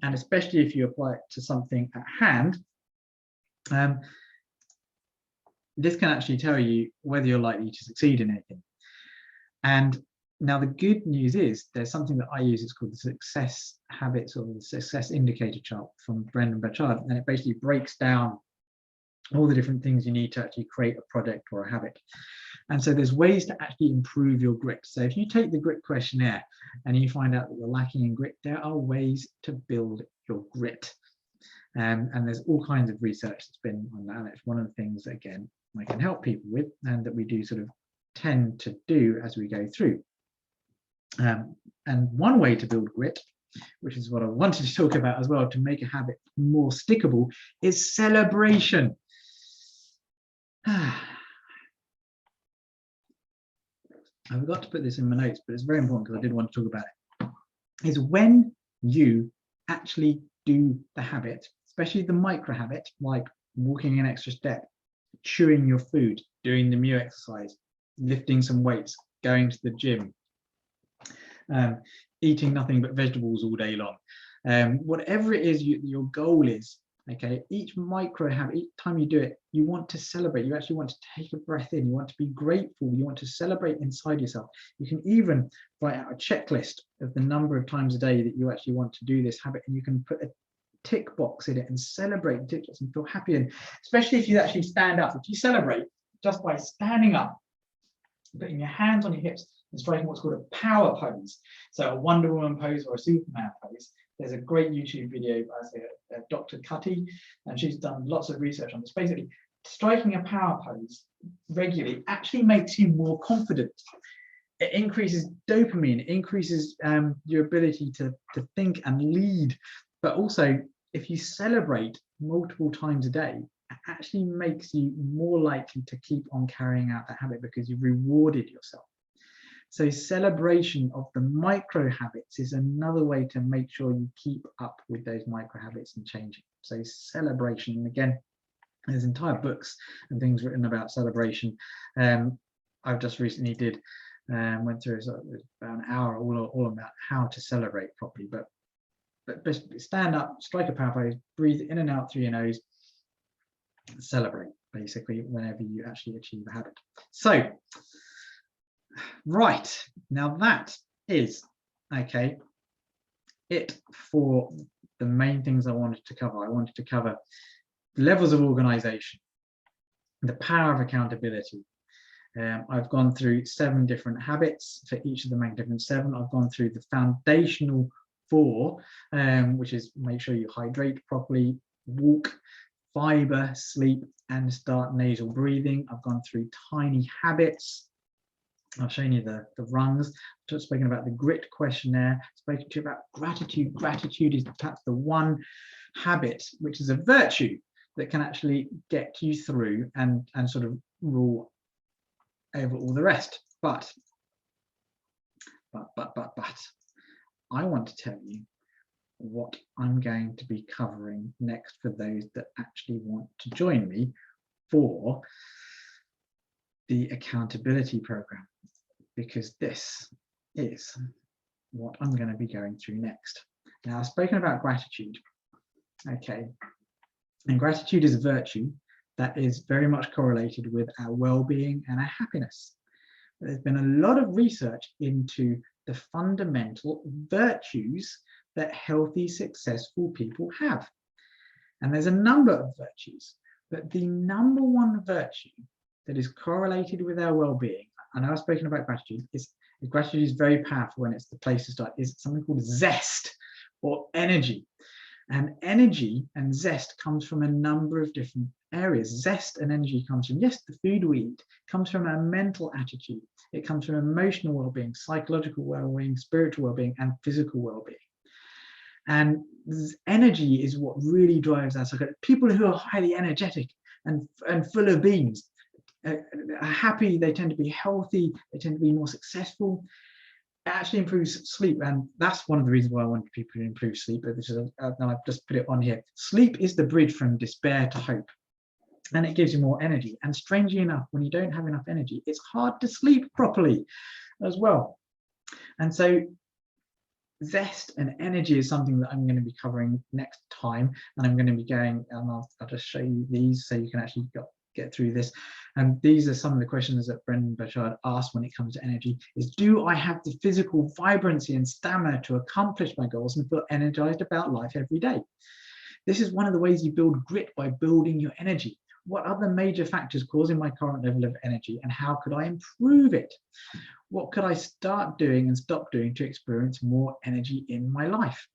and especially if you apply it to something at hand, this can actually tell you whether you're likely to succeed in anything. And now the good news is there's something that I use, it's called the success habits or the success indicator chart from Brendan Pickard, and it basically breaks down all the different things you need to actually create a project or a habit. And so there's ways to actually improve your grit. So if you take the grit questionnaire and you find out that you're lacking in grit, there are ways to build your grit. And there's all kinds of research that's been on that. And it's one of the things that, again, I can help people with, and that we do sort of tend to do as we go through. And one way to build grit, which is what I wanted to talk about as well, to make a habit more stickable, is celebration. I forgot to put this in my notes, but it's very important because I did want to talk about it. Is when you actually do the habit, especially the micro habit, like walking an extra step, chewing your food, doing the Mew exercise, lifting some weights, going to the gym, eating nothing but vegetables all day long. Whatever it is your goal is, okay, each micro habit, each time you do it, you want to celebrate. You actually want to take a breath in. You want to be grateful. You want to celebrate inside yourself. You can even write out a checklist of the number of times a day that you actually want to do this habit, and you can put a tick box in it and celebrate and feel happy. And especially if you actually stand up, if you celebrate just by standing up, putting your hands on your hips and striking what's called a power pose. So a Wonder Woman pose or a Superman pose. There's a great YouTube video by Dr. Cutty, and she's done lots of research on this. Basically, striking a power pose regularly actually makes you more confident. It increases dopamine, it increases your ability to think and lead. But also, if you celebrate multiple times a day, it actually makes you more likely to keep on carrying out that habit because you've rewarded yourself. So celebration of the micro habits is another way to make sure you keep up with those micro habits and changing. So celebration, and again, there's entire books and things written about celebration. I've just recently went through about an hour all about how to celebrate properly. But but stand up, strike a power pose, breathe in and out through your nose, celebrate basically whenever you actually achieve a habit. So, right, now that is okay it for the main things I wanted to cover. I wanted to cover levels of organization, the power of accountability. I've gone through 7 different habits for each of the Magnificent 7. I've gone through the foundational 4, which is make sure you hydrate properly, walk, fiber, sleep, and start nasal breathing. I've gone through tiny habits. I've shown you the rungs. I've just spoken about the grit questionnaire, spoken to you about gratitude. Gratitude is perhaps the one habit which is a virtue that can actually get you through and sort of rule over all the rest. But I want to tell you what I'm going to be covering next for those that actually want to join me for the accountability program, because this is what I'm going to be going through next. Now, I've spoken about gratitude, okay, and gratitude is a virtue that is very much correlated with our well-being and our happiness. There's been a lot of research into the fundamental virtues that healthy, successful people have. And there's a number of virtues, but the number one virtue that is correlated with our well-being, I know I've spoken about gratitude, gratitude is very powerful when it's the place to start, is something called zest or energy. And energy and zest comes from a number of different areas. Zest and energy comes from, yes, the food we eat, comes from our mental attitude. It comes from emotional well-being, psychological well-being, spiritual well-being, and physical well-being. And energy is what really drives us. People who are highly energetic and full of beans are happy, they tend to be healthy, they tend to be more successful. It actually improves sleep, and that's one of the reasons why I want people to improve sleep. This is I've just put it on here. Sleep is the bridge from despair to hope, and it gives you more energy. And strangely enough, when you don't have enough energy, it's hard to sleep properly as well. And so zest and energy is something that I'm going to be covering next time, and I'm going to be going, and I'll just show you these so you can actually get through this. And these are some of the questions that Brendan Pickard asked when it comes to energy, is do I have the physical vibrancy and stamina to accomplish my goals and feel energized about life every day? This is one of the ways you build grit, by building your energy. What are the major factors causing my current level of energy, and how could I improve it? What could I start doing and stop doing to experience more energy in my life?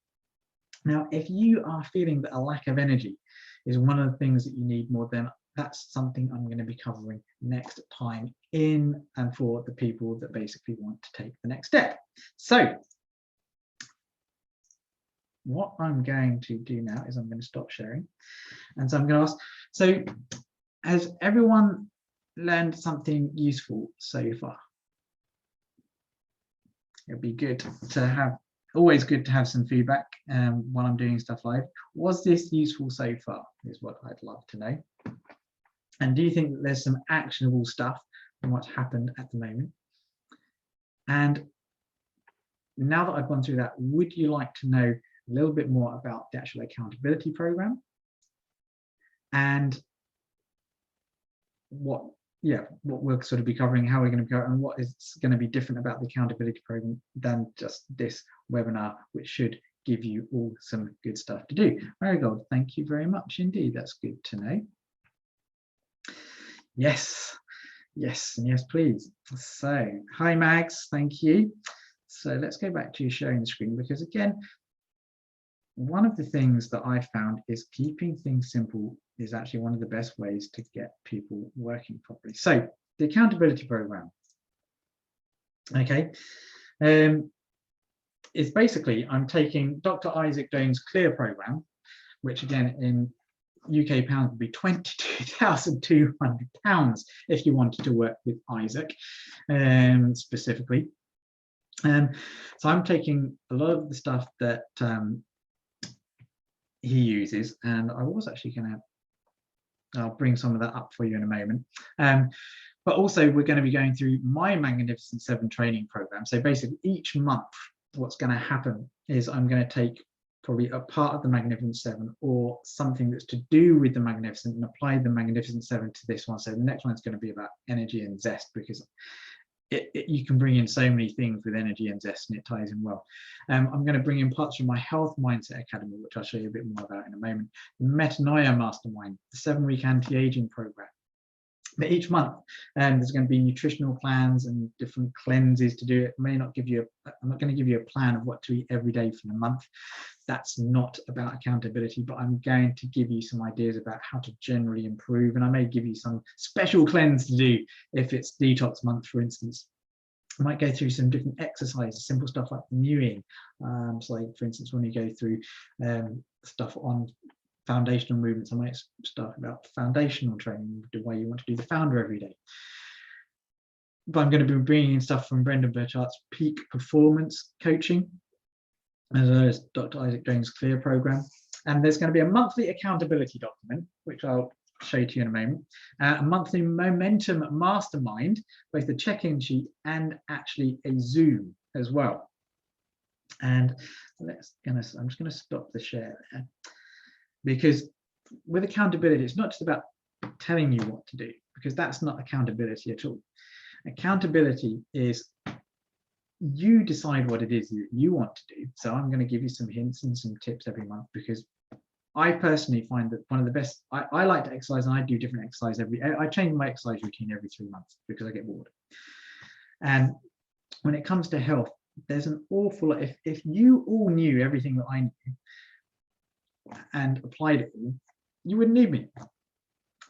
Now, if you are feeling that a lack of energy is one of the things that you need more, then that's something I'm going to be covering next time in and for the people that basically want to take the next step. So what I'm going to do now is I'm going to stop sharing. And so I'm going to ask, so has everyone learned something useful so far? It'd be good to have, always good to have some feedback while I'm doing stuff live. Was this useful so far is what I'd love to know. And do you think that there's some actionable stuff from what's happened at the moment? And now that I've gone through that, would you like to know a little bit more about the actual accountability program? And what we'll sort of be covering, how we're going to be covering, and what is going to be different about the accountability program than just this webinar, which should give you all some good stuff to do. Marigold, thank you very much indeed. That's good to know. Yes, yes, and yes, please. So, hi Mags, thank you. So let's go back to sharing the screen, because again, one of the things that I found is keeping things simple is actually one of the best ways to get people working properly. So the accountability program, okay, is basically, I'm taking Dr. Isaac Doan's CLEAR program, which again in UK pounds would be £22,200 if you wanted to work with Isaac specifically. So I'm taking a lot of the stuff that he uses, and I was actually going to, I'll bring some of that up for you in a moment. But also we're going to be going through my Magnificent 7 training program. So basically each month, what's going to happen is I'm going to take probably a part of the Magnificent Seven or something that's to do with the Magnificent, and apply the Magnificent Seven to this one. So the next one's going to be about energy and zest, because you can bring in so many things with energy and zest, and it ties in well. I'm going to bring in parts from my Health Mindset Academy, which I'll show you a bit more about in a moment. The Metanoia Mastermind, the 7-week anti-aging program. But each month, there's going to be nutritional plans and different cleanses to do. It may not give you I'm not going to give you a plan of what to eat every day for the month. That's not about accountability, but I'm going to give you some ideas about how to generally improve. And I may give you some special cleanse to do if it's detox month, for instance. I might go through some different exercises, simple stuff like mewing. So like, for instance, when you go through stuff on foundational movements, I might start about foundational training, the way you want to do the founder every day. But I'm going to be bringing in stuff from Brendan Burchardt's Peak Performance Coaching, as well as Dr. Isaac Jones' Clear program. And there's going to be a monthly accountability document, which I'll show to you in a moment, a monthly momentum mastermind, both the check-in sheet and actually a Zoom as well. And I'm just going to stop the share there. Because with accountability, it's not just about telling you what to do, because that's not accountability at all. Accountability is you decide what it is you want to do. So I'm going to give you some hints and some tips every month, because I personally find that one of the best, I like to exercise, and I do different exercise I change my exercise routine every 3 months because I get bored. And when it comes to health, there's an awful lot. If you all knew everything that I knew and applied it all, you wouldn't need me.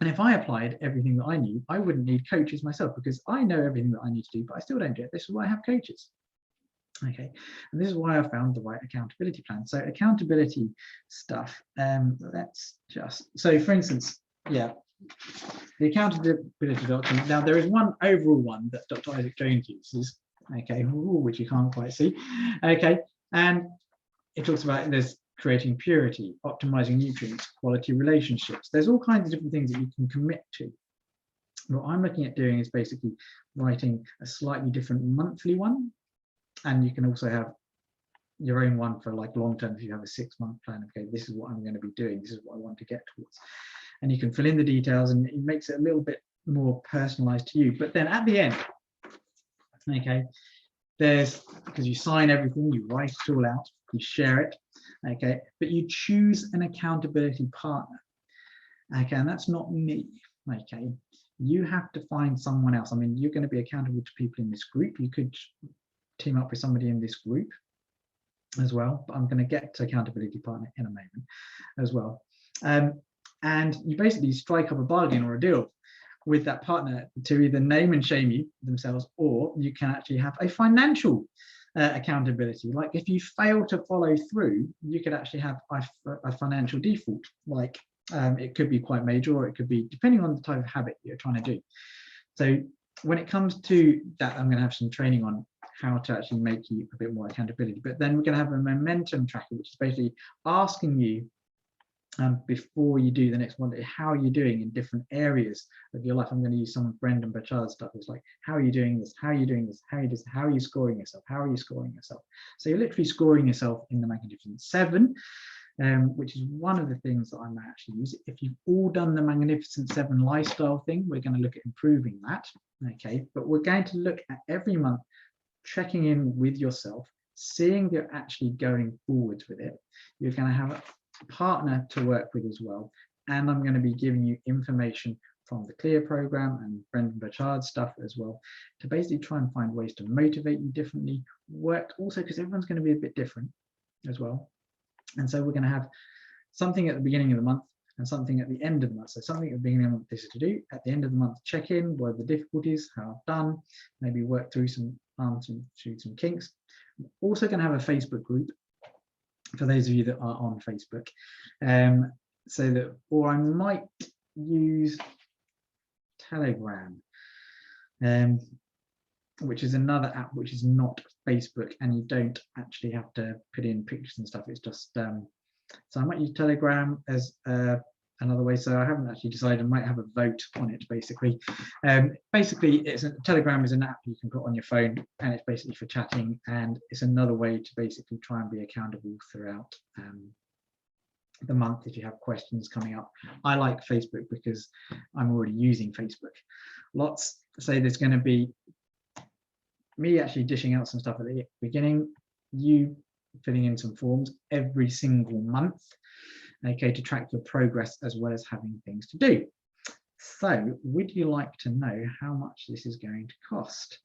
And if I applied everything that I knew, I wouldn't need coaches myself, because I know everything that I need to do, but I still don't do it. This is why I have coaches. Okay, and this is why I found the right accountability plan. So accountability stuff, let's just, so for instance, yeah, the accountability document. Now there is one overall one that Dr. Isaac Jones uses, okay, which you can't quite see, okay, and it talks about there's creating purity, optimizing nutrients, quality relationships. There's all kinds of different things that you can commit to. What I'm looking at doing is basically writing a slightly different monthly one, and you can also have your own one for like long term. If you have a 6-month plan, okay, this is what I'm going to be doing, this is what I want to get towards, and you can fill in the details, and it makes it a little bit more personalized to you. But then at the end, okay, there's, because you sign everything, you write it all out, you share it, okay, but you choose an accountability partner, okay, and that's not me, okay. You have to find someone else. I mean, you're going to be accountable to people in this group. You could team up with somebody in this group as well, but I'm going to get to accountability partner in a moment as well. And you basically strike up a bargain or a deal with that partner to either name and shame you themselves, or you can actually have a financial accountability. Like if you fail to follow through, you could actually have a financial default. Like it could be quite major, or it could be depending on the type of habit you're trying to do. So when it comes to that, I'm going to have some training on how to actually make you a bit more accountability. But then we're going to have a momentum tracker, which is basically asking you before you do the next one, how are you doing in different areas of your life. I'm going to use some of Brendan Burchardt's stuff. It's like, how are you doing this? How are you doing this? How are you scoring yourself? How are you scoring yourself? So you're literally scoring yourself in the Magnificent Seven, which is one of the things that I might actually use. If you've all done the Magnificent Seven lifestyle thing, we're going to look at improving that. Okay, but we're going to look at every month checking in with yourself, seeing that you're actually going forwards with it. You're going to have a partner to work with as well, and I'm going to be giving you information from the Clear program and Brendan Burchardt's stuff as well, to basically try and find ways to motivate you differently, work also because everyone's going to be a bit different as well. And so we're going to have something at the beginning of the month and something at the end of the month. So something at the beginning of the month, this is to do. At the end of the month, check in, what are the difficulties, how I've done, maybe work through some kinks. I'm also going to have a Facebook group for those of you that are on Facebook, so that, or I might use Telegram, which is another app which is not Facebook, and you don't actually have to put in pictures and stuff. It's just so I might use Telegram as a another way. So I haven't actually decided. I might have a vote on it. Basically, it's Telegram is an app you can put on your phone, and it's basically for chatting, and it's another way to basically try and be accountable throughout the month if you have questions coming up. I like Facebook because I'm already using Facebook lots. So there's going to be me actually dishing out some stuff at the beginning, you filling in some forms every single month, okay, to track your progress as well as having things to do. So would you like to know how much this is going to cost?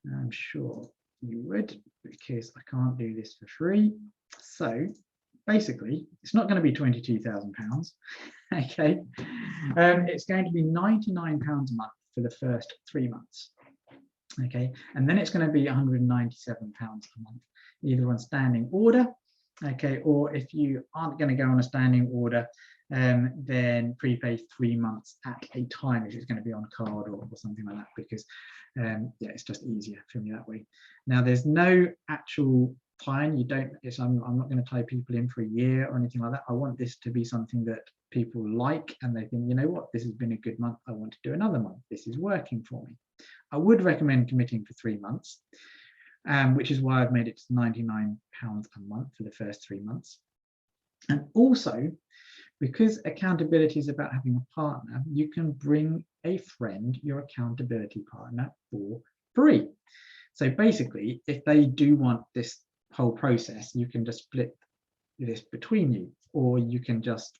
I'm sure you would, because I can't do this for free. So basically, it's not going to be £22,000, okay? It's going to be £99 a month for the first 3 months, okay? And then it's going to be £197 a month, either on standing order, okay, or if you aren't going to go on a standing order, then prepay 3 months at a time if it's going to be on card or something like that, because yeah, it's just easier for me that way. Now there's no actual time. You don't, I'm not going to tie people in for a year or anything like that. I want this to be something that people like and they think, you know what, this has been a good month, I want to do another month, this is working for me. I would recommend committing for 3 months, which is why I've made it to £99 a month for the first 3 months. And also, because accountability is about having a partner, you can bring a friend, your accountability partner, for free. So basically, if they do want this whole process, you can just split this between you, or you can just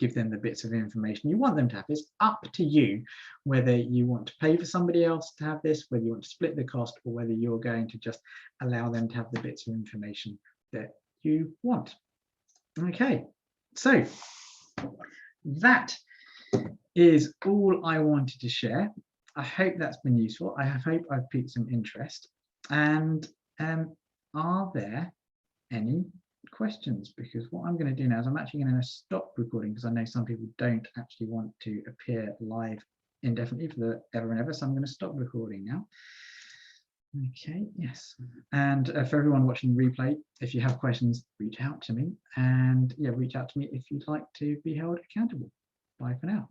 give them the bits of information you want them to have. It's up to you whether you want to pay for somebody else to have this, whether you want to split the cost, or whether you're going to just allow them to have the bits of information that you want. Okay, so that is all I wanted to share. I hope that's been useful. I hope I've piqued some interest. And are there any questions? Because what I'm going to do now is I'm actually going to stop recording, because I know some people don't actually want to appear live indefinitely for the ever and ever. So I'm going to stop recording now. Okay, yes. And for everyone watching replay, if you have questions, reach out to me. And yeah, reach out to me if you'd like to be held accountable. Bye for now.